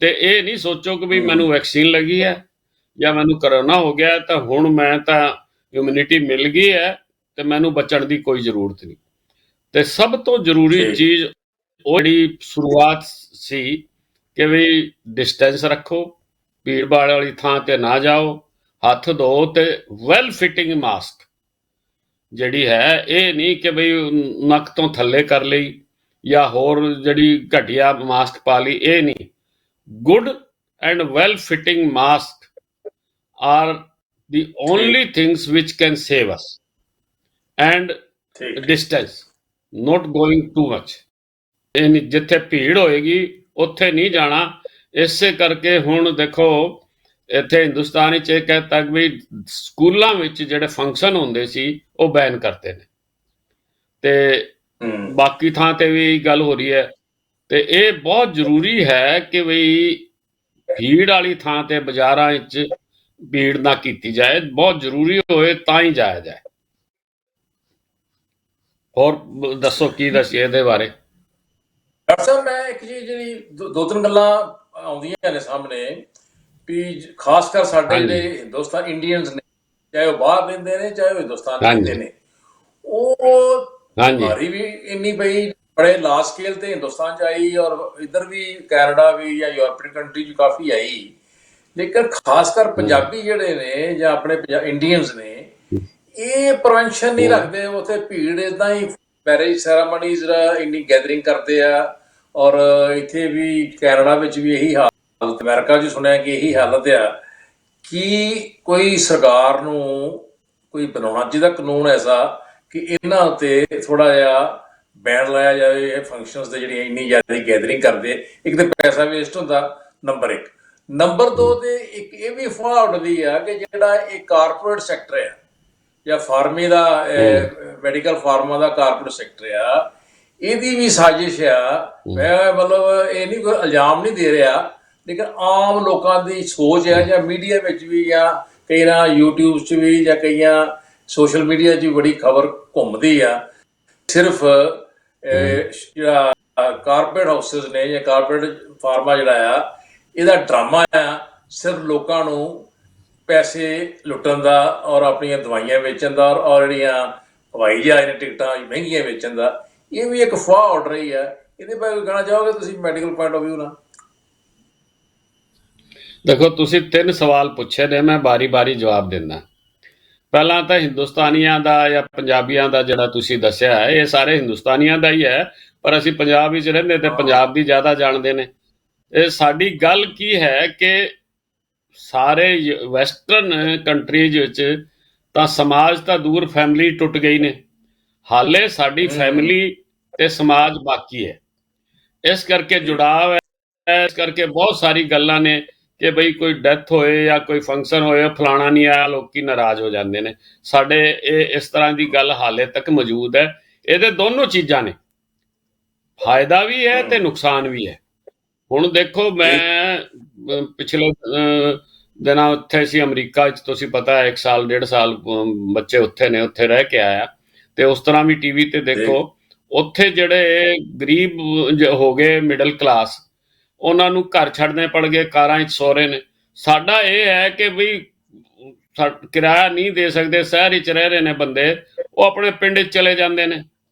ਤੇ ਇਹ ਨਹੀਂ ਸੋਚੋ ਕਿ ਵੀ ਹੂੰ ਮੈਨੂੰ ਵੈਕਸੀਨ ਲੱਗੀ ਹੈ ਜਾਂ ਮੈਨੂੰ ਕਰੋਨਾ ਹੋ ਗਿਆ ਤਾਂ ਹੁਣ ਮੈਂ ਤਾਂ ਇਮਿਊਨਿਟੀ ਮਿਲ ਗਈ ਹੈ ਤੇ ਮੈਨੂੰ ਬਚਣ ਦੀ ਕੋਈ ਜ਼ਰੂਰਤ ਨਹੀਂ। ਤੇ ਸਭ ਤੋਂ ਜ਼ਰੂਰੀ ਠੀਕ ਚੀਜ਼ ਉਹ ਜਿਹੜੀ ਸ਼ੁਰੂਆਤ ਸੀ ਕਿ ਵੀ ਡਿਸਟੈਂਸ ਰੱਖੋ, ਭੀੜ ਭਾੜ ਵਾਲੀ ਥਾਂ ਤੇ ਨਾ ਜਾਓ, ਹੱਥ ਧੋ, ਤੇ ਵੈਲ ਫਿਟਿੰਗ ਮਾਸਕ ਜਿਹੜੀ ਹੈ, ਇਹ ਨਹੀਂ ਕਿ ਬਈ ਨੱਕ ਤੋਂ ਥੱਲੇ ਕਰ ਲਈ ਜਾਂ ਹੋਰ ਜਿਹੜੀ ਘਟੀਆ ਮਾਸਕ ਪਾ ਲਈ, ਇਹ ਨਹੀਂ। Good and well fitting mask are the only ਠੀਕ things which can save us. And ਠੀਕ ਠੀਕ distance, not going too much. ਇਹ ਨਹੀਂ, ਜਿੱਥੇ ਭੀੜ ਹੋਏਗੀ ਉੱਥੇ ਨਹੀਂ ਜਾਣਾ। ਇਸੇ ਕਰਕੇ ਹੁਣ ਦੇਖੋ ਇੱਥੇ ਹਿੰਦੁਸਤਾਨ ਵਿੱਚ ਇਹ ਕਹਿਤਾ ਕਿ ਵੀ ਸਕੂਲਾਂ ਵਿੱਚ ਜਿਹੜੇ ਫੰਕਸ਼ਨ ਹੁੰਦੇ ਸੀ ਉਹ ਬੈਨ ਕਰਤੇ ਨੇ, ਤੇ ਹੂੰ ਬਾਕੀ ਥਾਂ ਤੇ ਵੀ ਗੱਲ ਹੋ ਰਹੀ ਹੈ। ਤੇ ਇਹ ਬਹੁਤ ਜ਼ਰੂਰੀ ਹੈ ਕਿ ਵੀ ਭੀੜ ਵਾਲੀ ਥਾਂ ਤੇ ਬਾਜ਼ਾਰਾਂ ਵਿੱਚ ਭੀੜ ਨਾ ਕੀਤੀ ਜਾਏ, ਬਹੁਤ ਜ਼ਰੂਰੀ ਹੋਏ ਤਾਂ ਹੀ ਜਾਇਆ ਜਾਏ। ਹੋਰ ਦੱਸੋ ਕੀ ਦੱਸੀਏ ਇਹਦੇ ਬਾਰੇ? ਡਾਕਟਰ ਸਾਹਿਬ, ਮੈਂ ਇੱਕ ਚੀਜ਼ ਜਿਹੜੀ ਦੋ ਤਿੰਨ ਗੱਲਾਂ ਆਉਂਦੀਆਂ ਨੇ ਸਾਹਮਣੇ, ਵੀ ਖਾਸ ਕਰ ਸਾਡੇ ਹਾਂਜੀ ਜਿਹੜੇ ਹਿੰਦੁਸਤਾਨ ਇੰਡੀਅਨਸ ਨੇ, ਚਾਹੇ ਉਹ ਬਾਹਰ ਰਹਿੰਦੇ ਨੇ ਚਾਹੇ ਉਹ ਹਿੰਦੁਸਤਾਨ 'ਚ ਰਹਿੰਦੇ ਹਾਂਜੀ ਨੇ, ਉਹ ਹਾਂਜੀ ਬਿਮਾਰੀ ਵੀ ਇੰਨੀ ਪਈ, ਬੜੇ ਲਾਰਜ ਸਕੇਲ ਤੇ ਹਿੰਦੁਸਤਾਨ 'ਚ ਆਈ, ਔਰ ਇੱਧਰ ਵੀ ਕੈਨੇਡਾ ਵੀ ਜਾਂ ਯੂਰਪੀਅਨ ਕੰਟਰੀ 'ਚ ਕਾਫੀ ਆਈ। ਲੇਕਿਨ ਖਾਸ ਕਰ ਹੂੰ ਪੰਜਾਬੀ ਜਿਹੜੇ ਨੇ ਜਾਂ ਆਪਣੇ ਇੰਡੀਅਨਸ ਨੇ, ਇਹ ਪ੍ਰੀਵੈਂਸ਼ਨ ਨਹੀਂ ਹੂੰ ਰੱਖਦੇ। ਉੱਥੇ ਭੀੜ ਇਦਾਂ ਹੀ ਮੈਰਿਜ ਸੈਰਾਮਨੀਜ਼ ਇੰਨੀ ਗੈਦਰਿੰਗ ਕਰਦੇ ਆ, ਔਰ ਇੱਥੇ ਵੀ ਕੈਨੇਡਾ ਵਿੱਚ ਵੀ ਇਹੀ ਹਾਲਤ, ਅਮਰੀਕਾ 'ਚ ਸੁਣਿਆ ਕਿ ਇਹੀ ਹਾਲਤ ਆ। ਕਿ ਕੋਈ ਸਰਕਾਰ ਨੂੰ ਕੋਈ ਬਣਾਉਣਾ ਚਾਹੀਦਾ ਕਾਨੂੰਨ ਐਸਾ ਕਿ ਇਹਨਾਂ ਉੱਤੇ ਥੋੜਾ ਜਿਹਾ ਬੈਨ ਲਾਇਆ ਜਾਵੇ, ਇਹ ਫੰਕਸ਼ਨਸ ਦੇ ਜਿਹੜੀਆਂ ਇੰਨੀ ਜ਼ਿਆਦਾ ਗੈਦਰਿੰਗ ਕਰਦੇ। ਇੱਕ ਤਾਂ ਪੈਸਾ ਵੇਸਟ ਹੁੰਦਾ, ਨੰਬਰ 1। ਨੰਬਰ 2 ਤੇ ਇੱਕ ਇਹ ਵੀ ਅਫਵਾਹ ਉੱਡਦੀ ਆ ਕਿ ਜਿਹੜਾ ਇਹ ਕਾਰਪੋਰੇਟ ਸੈਕਟਰ ਆ ਜਾਂ ਫਾਰਮੀ ਦਾ, ਹੂੰ ਮੈਡੀਕਲ ਫਾਰਮਾ ਦਾ ਕਾਰਪੋਰੇਟ ਸੈਕਟਰ ਆ, ਇਹਦੀ ਵੀ ਸਾਜ਼ਿਸ਼ ਆ। ਹੂੰ ਮੈਂ ਮਤਲਬ ਇਹ ਨਹੀਂ ਕੋਈ ਇਲਜ਼ਾਮ ਨਹੀਂ ਦੇ ਰਿਹਾ, ਲੇਕਿਨ ਆਮ ਲੋਕਾਂ ਦੀ ਸੋਚ ਹੈ, ਜਾਂ ਮੀਡੀਆ ਵਿੱਚ ਵੀ, ਜਾਂ ਕਈ ਨਾ YouTube 'ਚ ਵੀ, ਜਾਂ ਕਈਆਂ ਸੋਸ਼ਲ ਮੀਡੀਆ 'ਚ ਵੀ ਬੜੀ ਖਬਰ ਘੁੰਮਦੀ ਆ। ਸਿਰਫ ਜਿਹੜਾ ਕਾਰਪੋਰੇਟ ਹਾਊਸਿਸ ਨੇ ਜਾਂ ਕਾਰਪੋਰੇਟ ਫਾਰਮਾ ਜਿਹੜਾ ਆ, ਇਹਦਾ ਡਰਾਮਾ ਆ, ਸਿਰਫ ਲੋਕਾਂ ਨੂੰ ਪੈਸੇ ਲੁੱਟਣ ਦਾ ਔਰ ਆਪਣੀਆਂ ਦਵਾਈਆਂ ਵੇਚਣ ਦਾ ਔਰ ਜਿਹੜੀਆਂ ਹਵਾਈ ਜਹਾਜ਼ ਨੇ ਟਿਕਟਾਂ ਮਹਿੰਗੀਆਂ ਵੇਚਣ ਦਾ, ਇਹ ਵੀ ਇੱਕ ਫਾਹ ਉੱਡ ਰਹੀ ਹੈ। ਇਹਦੇ ਬਾਰੇ ਕੋਈ ਕਹਿਣਾ ਚਾਹੋਗੇ ਤੁਸੀਂ ਮੈਡੀਕਲ ਪੁਆਇੰਟ ਆਫ ਵਿਊ ਨਾਲ? ਦੇਖੋ, ਤੁਸੀਂ 3 ਸਵਾਲ ਪੁੱਛੇ ਨੇ, ਮੈਂ ਬਾਰੀ-ਬਾਰੀ ਜਵਾਬ ਦਿੰਦਾ। ਪਹਿਲਾਂ ਤਾਂ ਹਿੰਦੁਸਤਾਨੀਆਂ ਦਾ ਜਾਂ ਪੰਜਾਬੀਆਂ ਦਾ ਜਿਹੜਾ ਤੁਸੀਂ ਦੱਸਿਆ ਹੈ, ਇਹ ਸਾਰੇ ਹਿੰਦੁਸਤਾਨੀਆਂ ਦਾ ਹੀ ਹੈ, ਪਰ ਅਸੀਂ ਪੰਜਾਬ ਵਿੱਚ ਰਹਿੰਦੇ ਤੇ ਪੰਜਾਬ ਦੀ ਜ਼ਿਆਦਾ ਜਾਣਦੇ ਨੇ। ਇਹ ਸਾਡੀ ਗੱਲ ਕੀ ਹੈ ਕਿ ਸਾਰੇ ਵੈਸਟਰਨ ਕੰਟਰੀਜ਼ ਵਿੱਚ ਤਾਂ ਸਮਾਜ ਤਾਂ ਦੂਰ, ਫੈਮਿਲੀ ਟੁੱਟ ਗਈ ਨੇ, ਹਾਲੇ ਸਾਡੀ ਫੈਮਿਲੀ ਤੇ ਸਮਾਜ ਬਾਕੀ ਹੈ। ਇਸ ਕਰਕੇ ਜੁੜਾਵ ਹੈ, ਇਸ ਕਰਕੇ ਬਹੁਤ ਸਾਰੀ ਗੱਲਾਂ ਨੇ ਕਿ ਬਈ ਕੋਈ ਡੈਥ ਹੋਏ ਜਾਂ ਕੋਈ ਫੰਕਸ਼ਨ ਹੋਏ, ਫਲਾਣਾ ਨਹੀਂ ਆਇਆ, ਲੋਕੀ ਨਾਰਾਜ਼ ਹੋ ਜਾਂਦੇ ਨੇ। ਸਾਡੇ ਇਹ ਇਸ ਤਰ੍ਹਾਂ ਦੀ ਗੱਲ ਹਾਲੇ ਤੱਕ ਮੌਜੂਦ ਹੈ। ਇਹਦੇ ਦੋਨੋਂ ਚੀਜ਼ਾਂ ਨੇ, ਫਾਇਦਾ ਵੀ ਹੈ ਤੇ ਨੁਕਸਾਨ ਵੀ ਹੈ। ਹੁਣ ਦੇਖੋ, ਮੈਂ ਪਿਛਲੇ ਦਿਨਾਂ ਉੱਥੇ ਸੀ ਅਮਰੀਕਾ ਵਿੱਚ, ਤੁਸੀਂ ਪਤਾ ਹੈ 1 ਸਾਲ 1.5 ਸਾਲ ਬੱਚੇ ਉੱਥੇ ਨੇ, ਉੱਥੇ ਰਹਿ ਕੇ ਆਇਆ। ਤੇ ਉਸ ਤਰ੍ਹਾਂ ਵੀ ਟੀਵੀ ਤੇ ਦੇਖੋ, ਉੱਥੇ ਜਿਹੜੇ ਗਰੀਬ ਹੋ ਗਏ, ਮਿਡਲ ਕਲਾਸ, ਉਹਨਾਂ ਨੂੰ ਘਰ ਛੱਡਣੇ ਪੜ ਗਏ, ਕਾਰਾਂ 'ਚ ਸੋ ਰਹੇ ਨੇ। ਸਾਡਾ ਇਹ ਹੈ ਕਿ ਬਈ ਕਿਰਾਇਆ ਨਹੀਂ ਦੇ ਸਕਦੇ, ਸ਼ਹਿਰ ਵਿੱਚ ਰਹਿ ਰਹੇ ਨੇ ਬੰਦੇ, ਉਹ ਆਪਣੇ ਪਿੰਡ 'ਚ ਚਲੇ ਜਾਂਦੇ ਨੇ,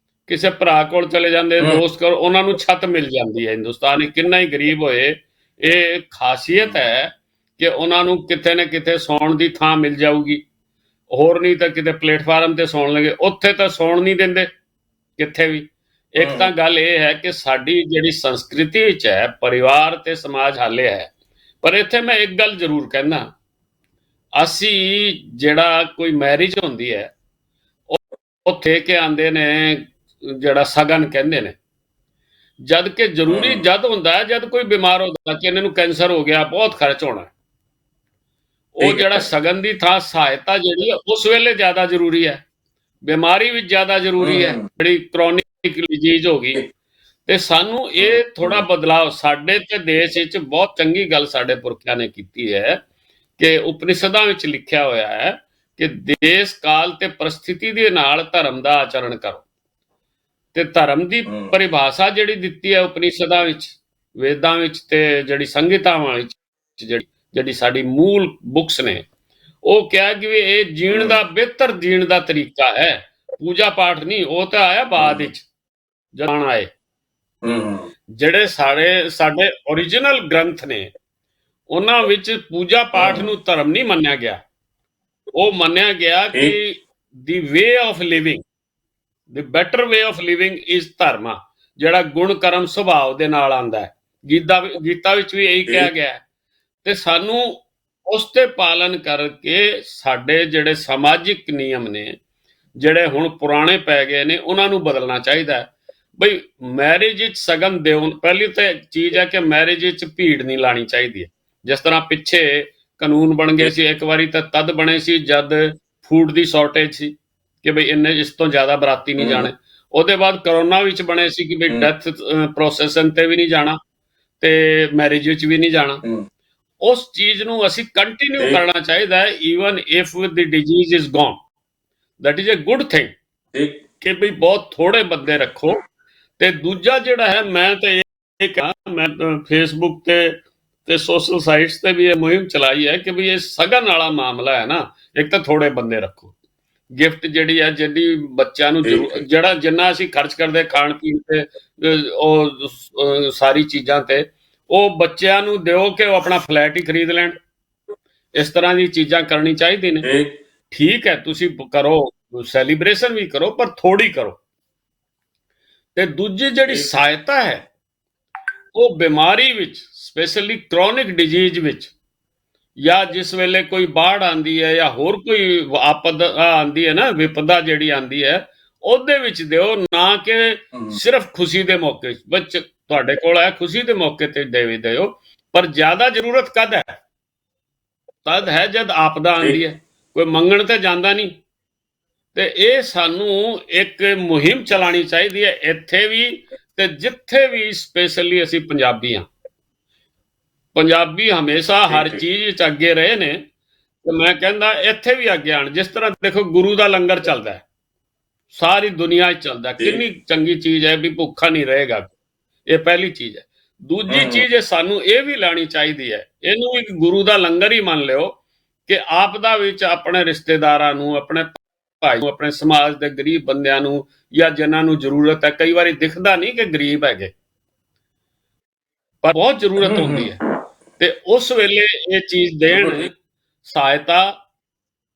ਕਿਸੇ ਭਰਾ ਕੋਲ ਚਲੇ ਜਾਂਦੇ, ਦੋਸਤ ਕੋਲ, ਉਹਨਾਂ ਨੂੰ ਛੱਤ ਮਿਲ ਜਾਂਦੀ ਹੈ। ਹਿੰਦੁਸਤਾਨ ਕਿੰਨਾ ਹੀ ਗਰੀਬ ਹੋਏ, ਇਹ ਖਾਸੀਅਤ ਹੈ ਕਿ ਉਹਨਾਂ ਨੂੰ ਕਿਤੇ ਨਾ ਕਿਤੇ ਸੌਣ ਦੀ ਥਾਂ ਮਿਲ ਜਾਊਗੀ। ਹੋਰ ਨਹੀਂ ਤਾਂ ਕਿਤੇ ਪਲੇਟਫਾਰਮ ਤੇ ਸੌਣ ਲੱਗੇ, ਉੱਥੇ ਤਾਂ ਸੌਣ ਨਹੀਂ ਦਿੰਦੇ ਕਿੱਥੇ ਵੀ। ਇੱਕ ਤਾਂ ਗੱਲ ਇਹ ਹੈ ਕਿ ਸਾਡੀ ਜਿਹੜੀ ਸੰਸਕ੍ਰਿਤੀ ਵਿੱਚ ਹੈ, ਪਰਿਵਾਰ ਤੇ ਸਮਾਜ ਹਾਲੇ ਹੈ। ਪਰ ਇੱਥੇ ਮੈਂ ਇੱਕ ਗੱਲ ਜ਼ਰੂਰ ਕਹਿੰਦਾ, ਅਸੀਂ ਜਿਹੜਾ ਕੋਈ ਮੈਰਿਜ ਹੁੰਦੀ ਹੈ, ਉੱਥੇ ਕੇ ਆਉਂਦੇ ਨੇ ਜਿਹੜਾ ਸਗਨ ਕਹਿੰਦੇ ਨੇ, ਜਦ ਕਿ ਜ਼ਰੂਰੀ ਜਦ ਹੁੰਦਾ ਹੈ ਜਦ ਕੋਈ ਬਿਮਾਰ ਹੁੰਦਾ ਕਿ ਇਹਨਾਂ ਨੂੰ ਕੈਂਸਰ ਹੋ ਗਿਆ, ਬਹੁਤ ਖਰਚ ਹੋਣਾ, ਉਹ ਜਿਹੜਾ ਸਗਨ ਦੀ ਥਾਂ ਸਹਾਇਤਾ ਜਿਹੜੀ ਹੈ ਉਸ ਵੇਲੇ ਜ਼ਿਆਦਾ ਜ਼ਰੂਰੀ ਹੈ। ਬਿਮਾਰੀ ਵਿੱਚ ਜ਼ਿਆਦਾ ਜ਼ਰੂਰੀ ਹੈ, ਜਿਹੜੀ ਕ੍ਰੋਨਿਕ ਡਿਜ਼ੀਜ਼ ਹੋ ਗਈ। ਤੇ ਸਾਨੂੰ ਇਹ ਥੋੜਾ ਬਦਲਾਅ ਸਾਡੇ ਤੇ ਦੇਸ਼ ਵਿੱਚ, ਬਹੁਤ ਚੰਗੀ ਗੱਲ ਸਾਡੇ ਪੁਰਖਿਆਂ ਨੇ ਕੀਤੀ ਹੈ ਕਿ ਉਪਨਿਸ਼ਦਾਂ ਵਿੱਚ ਲਿਖਿਆ ਹੋਇਆ ਹੈ ਕਿ ਦੇਸ਼ ਕਾਲ ਤੇ ਪਰਿਸਥਿਤੀ ਦੇ ਨਾਲ ਧਰਮ ਦਾ ਆਚਰਣ ਕਰੋ। ਤੇ ਧਰਮ ਦੀ ਪਰਿਭਾਸ਼ਾ ਜਿਹੜੀ ਦਿੱਤੀ ਹੈ ਉਪਨਿਸ਼ਦਾਂ ਵਿੱਚ, ਵੇਦਾਂ ਵਿੱਚ ਤੇ ਜਿਹੜੀ ਸੰਹਿਤਾਵਾਂ ਵਿੱਚ, ਜਿਹੜੀ ਸਾਡੀ ਮੂਲ ਬੁੱਕਸ ਨੇ, ਉਹ ਕਿਹਾ ਕਿ ਇਹ ਜੀਣ ਦਾ, ਬਿਹਤਰ ਜੀਣ ਦਾ ਤਰੀਕਾ ਹੈ, ਪੂਜਾ ਪਾਠ ਨਹੀਂ। ਉਹ ਤਾਂ ਆਇਆ ਬਾਅਦ ਵਿੱਚ ਜਾਣ ਆਏ। ਜਿਹੜੇ ਸਾਡੇ ਓਰੀਜਨਲ ਗ੍ਰੰਥ ਨੇ, ਉਹਨਾਂ ਵਿੱਚ ਪੂਜਾ ਪਾਠ ਨੂੰ ਧਰਮ ਨਹੀਂ ਮੰਨਿਆ ਗਿਆ। ਉਹ ਮੰਨਿਆ ਗਿਆ ਕਿ ਦੀ way of living, the better way of living is ਧਰਮ, ਜਿਹੜਾ ਗੁਣ ਕਰਮ ਸੁਭਾਅ ਦੇ ਨਾਲ ਆਉਂਦਾ ਹੈ। ਗੀਤਾ ਵਿੱਚ ਵੀ ਇਹੀ ਕਿਹਾ ਗਿਆ ਹੈ। ਤੇ ਸਾਨੂੰ ਉਸ ਤੇ ਪਾਲਨ ਕਰਕੇ ਸਾਡੇ ਜਿਹੜੇ ਸਮਾਜਿਕ ਨਿਯਮ ਨੇ, ਜਿਹੜੇ ਹੁਣ ਪੁਰਾਣੇ ਪੈ ਗਏ ਨੇ, ਉਹਨਾਂ ਨੂੰ ਬਦਲਣਾ ਚਾਹੀਦਾ ਹੈ। ਬਈ ਮੈਰਿਜ ਵਿੱਚ ਸਗਨ ਦਿਓ, ਪਹਿਲੀ ਤਾਂ ਚੀਜ਼ ਹੈ ਕਿ ਮੈਰਿਜ ਵਿੱਚ ਭੀੜ ਨਹੀਂ ਲਾਣੀ ਚਾਹੀਦੀ ਹੈ। ਜਿਸ ਤਰ੍ਹਾਂ ਪਿੱਛੇ ਕਾਨੂੰਨ ਬਣ ਗਏ ਸੀ, ਇੱਕ ਵਾਰੀ ਤਾਂ ਤਦ ਬਣੇ ਸੀ ਜਦ ਫੂਡ ਦੀ ਸ਼ਾਰਟੇਜ ਸੀ ਕਿ ਬਈ ਇੰਨੇ ਇਸ ਤੋਂ ਜ਼ਿਆਦਾ ਬਰਾਤੀ ਨਹੀਂ ਜਾਣੇ। ਉਹਦੇ ਬਾਅਦ ਕਰੋਨਾ ਵਿੱਚ ਬਣੇ ਸੀ ਕਿ ਬਈ ਡੈਥ ਪ੍ਰੋਸੈਸ਼ਨ ਤੇ ਵੀ ਨਹੀਂ ਜਾਣਾ ਤੇ ਮੈਰਿਜ ਵਿੱਚ ਵੀ ਨਹੀਂ ਜਾਣਾ। ਉਸ ਚੀਜ਼ ਨੂੰ ਅਸੀਂ ਕੰਟੀਨਿਊ ਕਰਨਾ ਚਾਹੀਦਾ ਹੈ, even if the disease is gone, that is a good thing ਕਿ ਬਈ ਬਹੁਤ ਥੋੜੇ ਬੰਦੇ ਰੱਖੋ। ਤੇ ਦੂਜਾ ਜਿਹੜਾ ਹੈ, ਮੈਂ ਤਾਂ ਇਹ ਕਹਾਂ, ਮੈਂ ਫੇਸਬੁੱਕ ਤੇ ਸੋਸ਼ਲ ਸਾਈਟਸ ਤੇ ਵੀ ਇਹ ਮੁਹਿੰਮ ਚਲਾਈ ਹੈ ਕਿ ਵੀ ਇਹ ਸਗਨ ਵਾਲਾ ਮਾਮਲਾ ਹੈ ਨਾ, ਇੱਕ ਤਾਂ ਥੋੜੇ ਬੰਦੇ ਰੱਖੋ। ਗਿਫਟ ਜਿਹੜੀ ਹੈ, ਜਿਹੜੀ ਬੱਚਿਆਂ ਨੂੰ ਜਿਹੜਾ ਜਿੰਨਾ ਅਸੀਂ ਖਰਚ ਕਰਦੇ ਖਾਣ ਪੀਣ ਤੇ, ਉਹ ਸਾਰੀ ਚੀਜ਼ਾਂ ਤੇ, ਉਹ ਬੱਚਿਆਂ ਨੂੰ ਦਿਓ ਕਿ ਉਹ ਆਪਣਾ ਫਲੈਟ ਹੀ ਖਰੀਦ ਲੈਣ। ਇਸ ਤਰ੍ਹਾਂ ਦੀ ਚੀਜ਼ਾਂ ਕਰਨੀ ਚਾਹੀਦੀ ਨੇ। ਠੀਕ ਹੈ, ਤੁਸੀਂ ਕਰੋ, ਸੈਲੀਬ੍ਰੇਸ਼ਨ ਵੀ ਕਰੋ, ਪਰ ਥੋੜੀ ਕਰੋ। ਤੇ ਦੂਜੀ ਜਿਹੜੀ ਸਹਾਇਤਾ ਹੈ, ਉਹ ਬਿਮਾਰੀ ਵਿੱਚ, ਸਪੈਸ਼ਲੀ ਕ੍ਰੋਨਿਕ ਡਿਜ਼ੀਜ਼ ਵਿੱਚ, ਜਾਂ ਜਿਸ ਵੇਲੇ ਕੋਈ ਬਾੜ ਆਉਂਦੀ ਹੈ ਜਾਂ ਹੋਰ ਕੋਈ ਆਪਦ ਆਉਂਦੀ ਹੈ ਨਾ, ਵਿਪਦਾ ਜਿਹੜੀ ਆਉਂਦੀ ਹੈ, ਉਹਦੇ ਵਿੱਚ ਦਿਓ, ਨਾ ਕਿ ਸਿਰਫ ਖੁਸ਼ੀ ਦੇ ਮੌਕੇ ਵਿੱਚ। ਤੁਹਾਡੇ ਕੋਲ ਹੈ ਖੁਸ਼ੀ ਦੇ ਮੌਕੇ ਤੇ ਦੇਵੀ ਦਿਓ, ਪਰ ਜ਼ਿਆਦਾ ਜ਼ਰੂਰਤ ਕਦ ਹੈ? ਤਦ ਹੈ ਜਦ ਆਪਦਾ ਆਉਂਦੀ ਹੈ, ਕੋਈ ਮੰਗਣ ਤੇ ਜਾਂਦਾ ਨਹੀਂ। ਤੇ ਇਹ ਸਾਨੂੰ ਇੱਕ ਮੁਹਿੰਮ ਚਲਾਉਣੀ ਚਾਹੀਦੀ ਹੈ, ਇੱਥੇ ਵੀ ਤੇ ਜਿੱਥੇ ਵੀ। ਸਪੈਸ਼ਲੀ ਅਸੀਂ ਪੰਜਾਬੀ ਹਾਂ, ਪੰਜਾਬੀ ਹਮੇਸ਼ਾ ਹਰ ਚੀਜ਼ ਵਿੱਚ ਅੱਗੇ ਰਹੇ ਨੇ, ਤੇ ਮੈਂ ਕਹਿੰਦਾ ਇੱਥੇ ਵੀ ਅੱਗੇ ਆਣ। ਜਿਸ ਤਰ੍ਹਾਂ ਦੇਖੋ, ਗੁਰੂ ਦਾ ਲੰਗਰ ਚੱਲਦਾ ਹੈ, ਸਾਰੀ ਦੁਨੀਆ 'ਚ ਚੱਲਦਾ, ਕਿੰਨੀ ਚੰਗੀ ਚੀਜ਼ ਹੈ, ਵੀ ਭੁੱਖਾ ਨਹੀਂ ਰਹੇਗਾ। ਇਹ ਪਹਿਲੀ ਚੀਜ਼ ਹੈ। ਦੂਜੀ ਚੀਜ਼ ਸਾਨੂੰ ਇਹ ਵੀ ਲਾਣੀ ਚਾਹੀਦੀ ਹੈ, ਇਹਨੂੰ ਵੀ ਗੁਰੂ ਦਾ ਲੰਗਰ ਹੀ ਮੰਨ ਲਿਓ ਕਿ ਆਪਦਾ ਵਿੱਚ ਆਪਣੇ ਰਿਸ਼ਤੇਦਾਰਾਂ ਨੂੰ, ਆਪਣੇ ਭਾਈ ਨੂੰ, ਆਪਣੇ ਸਮਾਜ ਦੇ ਗਰੀਬ ਬੰਦਿਆਂ ਨੂੰ, ਜਾਂ ਜਿਨ੍ਹਾਂ ਨੂੰ ਜ਼ਰੂਰਤ ਹੈ, ਕਈ ਵਾਰੀ ਦਿਖਦਾ ਨਹੀਂ ਕਿ ਗਰੀਬ ਹੈਗੇ, ਪਰ ਬਹੁਤ ਜ਼ਰੂਰਤ ਹੁੰਦੀ ਹੈ, ਤੇ ਉਸ ਵੇਲੇ ਇਹ ਚੀਜ਼ ਦੇਣ ਸਹਾਇਤਾ।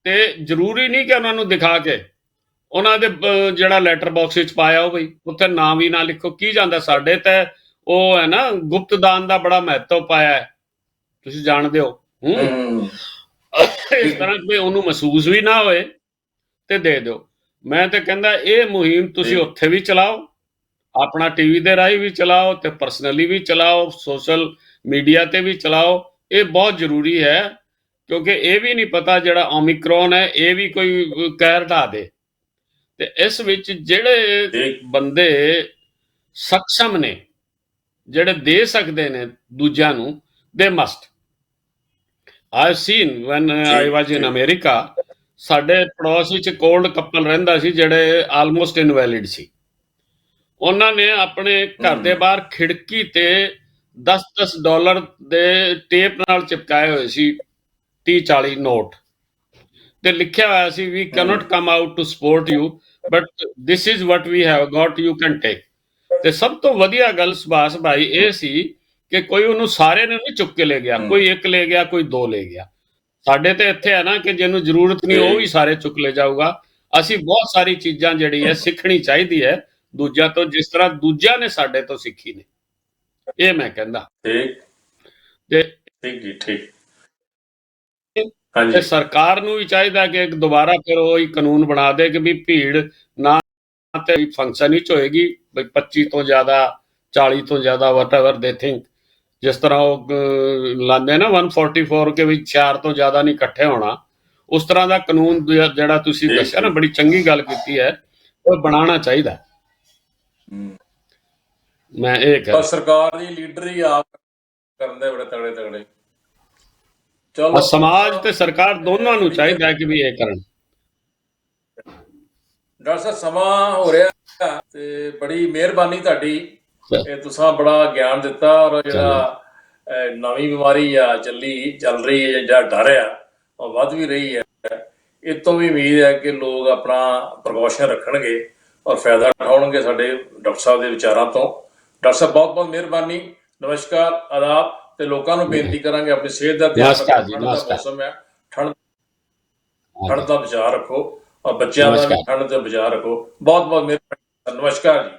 ਤੇ ਜ਼ਰੂਰੀ ਨਹੀਂ ਕਿ ਉਹਨਾਂ ਨੂੰ ਦਿਖਾ ਕੇ ਉਹਨਾਂ ਦੇ ਜਿਹੜਾ ਲੈਟਰ ਬਾਕਸ ਵਿੱਚ ਪਾਇਆ ਹੋ ਬਈ ਉੱਥੇ ਨਾਂ ਵੀ ਨਾ ਲਿਖੋ, ਕੀ ਜਾਂਦਾ। ਸਾਡੇ ਤੇ ਉਹ ਹੈ ਨਾ, ਗੁਪਤ ਦਾਨ ਦਾ ਬੜਾ ਮਹੱਤਵ ਪਾਇਆ ਹੈ, ਤੁਸੀਂ ਜਾਣਦੇ ਹੋ। ਇਸ ਤਰ੍ਹਾਂ ਕਿ ਉਹਨੂੰ ਮਹਿਸੂਸ ਵੀ ਨਾ ਹੋਏ ਤੇ ਦੇ ਦਿਓ। ਮੈਂ ਤੇ ਕਹਿੰਦਾ ਇਹ ਮੁਹਿੰਮ ਤੁਸੀਂ ਉੱਥੇ ਵੀ ਚਲਾਓ, ਆਪਣਾ ਟੀਵੀ ਦੇ ਰਾਹੀਂ ਵੀ ਚਲਾਓ, ਤੇ ਪਰਸਨਲੀ ਵੀ ਚਲਾਓ, ਸੋਸ਼ਲ ਮੀਡੀਆ ਤੇ ਵੀ ਚਲਾਓ। ਇਹ ਬਹੁਤ ਜ਼ਰੂਰੀ ਹੈ, ਕਿਉਂਕਿ ਇਹ ਵੀ ਨਹੀਂ ਪਤਾ ਜਿਹੜਾ ਓਮਿਕਰੋਨ ਹੈ ਇਹ ਵੀ ਕੋਈ ਕਹਿਰ ਢਾ ਦੇ। ਤੇ ਇਸ ਵਿੱਚ ਜਿਹੜੇ ਬੰਦੇ ਸક્ષਮ ਨੇ, ਜਿਹੜੇ ਦੇ ਸਕਦੇ ਨੇ ਦੂਜਿਆਂ ਨੂੰ, ਦੇ ਮਸਟ। ਆਈ ਸੀਨ ਵੈਨ ਆਈ ਵਾਜ ਇਨ ਅਮਰੀਕਾ, ਸਾਡੇ ਪੜੋਸ ਵਿੱਚ ਇੱਕ ਓਲਡ ਕਪਲ ਰਹਿੰਦਾ ਸੀ ਜਿਹੜੇ ਆਲਮੋਸਟ ਇਨਵੈਲਿਡ ਸੀ। ਉਹਨਾਂ ਨੇ ਆਪਣੇ ਘਰ ਦੇ ਬਾਹਰ ਖਿੜਕੀ ਤੇ $10 ਦੇ ਟੇਪ ਨਾਲ ਚਿਪਕਾਏ ਹੋਏ ਸੀ 30-40 ਨੋਟ, ਤੇ ਲਿਖਿਆ ਹੋਇਆ ਸੀ, we cannot come out to support you but this is what we have got, you can take. ਤੇ ਸਭ ਤੋਂ ਵਧੀਆ ਗੱਲ ਸੁਭਾਸ਼ ਭਾਈ ਇਹ ਸੀ ਕਿ ਕੋਈ ਉਹਨੂੰ ਸਾਰੇ ਨੂੰ ਨਹੀਂ ਚੁੱਕ ਕੇ ਲੈ ਗਿਆ, ਕੋਈ ਇੱਕ ਲੈ ਗਿਆ, ਕੋਈ ਦੋ ਲੈ ਗਿਆ। ਸਾਡੇ ਤੇ ਇੱਥੇ ਹੈ ਨਾ ਕਿ ਜਿਹਨੂੰ ਜ਼ਰੂਰਤ ਨਹੀਂ ਉਹ ਵੀ ਸਾਰੇ ਚੁੱਕ ਲੈ ਜਾਊਗਾ। ਅਸੀਂ ਬਹੁਤ ਸਾਰੀ ਚੀਜ਼ਾਂ ਜਿਹੜੀ ਹੈ ਸਿੱਖਣੀ ਚਾਹੀਦੀ ਹੈ ਦੂਜਿਆਂ ਤੋਂ, ਜਿਸ ਤਰ੍ਹਾਂ ਦੂਜਿਆਂ ਨੇ ਸਾਡੇ ਤੋਂ ਸਿੱਖੀ ਨੇ। ਇਹ ਮੈਂ ਕਹਿੰਦਾ। ਤੇ ਸਰਕਾਰ ਨੂੰ ਵੀ ਚਾਹੀਦਾ ਕਿ ਇੱਕ ਦੁਬਾਰਾ ਫਿਰ ਉਹ ਕਾਨੂੰਨ ਬਣਾ ਦੇ ਕਿ ਵੀ ਭੀੜ ਨਾ ਤੇ ਫੰਕਸ਼ਨ ਵਿੱਚ ਹੋਏਗੀ, 25 ਤੋਂ ਜ਼ਿਆਦਾ, 40 ਤੋਂ ਜ਼ਿਆਦਾ, ਵਟ ਐਵਰ ਦੇ ਥਿੰਕ। ਜਿਸ ਤਰ੍ਹਾਂ ਉਹ ਲਾਉਂਦੇ ਨਾ 144 ਕੇ ਵਿੱਚ 4 ਤੋਂ ਜ਼ਿਆਦਾ ਨਹੀਂ ਇਕੱਠੇ ਹੋਣਾ, ਉਸ ਤਰ੍ਹਾਂ ਦਾ ਕਾਨੂੰਨ ਜਿਹੜਾ ਤੁਸੀਂ ਦੱਸਿਆ ਨਾ, ਬੜੀ ਚੰਗੀ ਗੱਲ ਕੀਤੀ ਹੈ, ਉਹ ਬਣਾਉਣਾ ਚਾਹੀਦਾ। ਮੈਂ ਇਹ ਕਹਿੰਦਾ ਸਰਕਾਰ ਦੀ ਲੀਡਰ ਹੀ ਆਪ ਕਰਦੇ ਬੜੇ ਤਗੜੇ ਤਗੜੇ। ਚਲੋ ਸਮਾਜ ਤੇ ਸਰਕਾਰ ਦੋਨਾਂ ਨੂੰ ਚਾਹੀਦਾ ਕਿ ਵੀ ਇਹ ਕਰਨ। ਡਾਕਟਰ ਸਾਹਿਬ ਸਮਾਂ ਹੋ ਰਿਹਾ ਤੇ ਬੜੀ ਮਿਹਰਬਾਨੀ ਤੁਹਾਡੀ, ਇਹ ਤੁਸੀਂ ਬੜਾ ਗਿਆਨ ਦਿੱਤਾ। ਔਰ ਜਿਹੜਾ ਨਵੀਂ ਬਿਮਾਰੀ ਆ ਚੱਲ ਰਹੀ ਹੈ ਜਾਂ ਡਰ ਆ ਉਹ ਵੱਧ ਵੀ ਰਹੀ ਹੈ, ਇਹ ਤੋਂ ਵੀ ਉਮੀਦ ਹੈ ਕਿ ਲੋਕ ਆਪਣਾ ਪ੍ਰੀਕਾਸ਼ਨ ਰੱਖਣਗੇ ਔਰ ਫਾਇਦਾ ਉਠਾਉਣਗੇ ਸਾਡੇ ਡਾਕਟਰ ਸਾਹਿਬ ਦੇ ਵਿਚਾਰਾਂ ਤੋਂ। ਡਾਕਟਰ ਸਾਹਿਬ ਬਹੁਤ ਬਹੁਤ ਮਿਹਰਬਾਨੀ, ਨਮਸਕਾਰ, ਆਦਾਬ। ਤੇ ਲੋਕਾਂ ਨੂੰ ਬੇਨਤੀ ਕਰਾਂਗੇ ਆਪਣੀ ਸਿਹਤ ਦਾ ਧਿਆਨ ਰੱਖੋ, ਠੰਡ ਦਾ ਮੌਸਮ ਹੈ, ਠੰਡ ਦਾ ਬਚਾਅ ਰੱਖੋ, ਔਰ ਬੱਚਿਆਂ ਦਾ ਵੀ ਠੰਡ ਤੋਂ ਬਚਾਅ ਰੱਖੋ। ਬਹੁਤ ਬਹੁਤ ਮਿਹਰਬਾਨੀ, ਨਮਸਕਾਰ ਜੀ।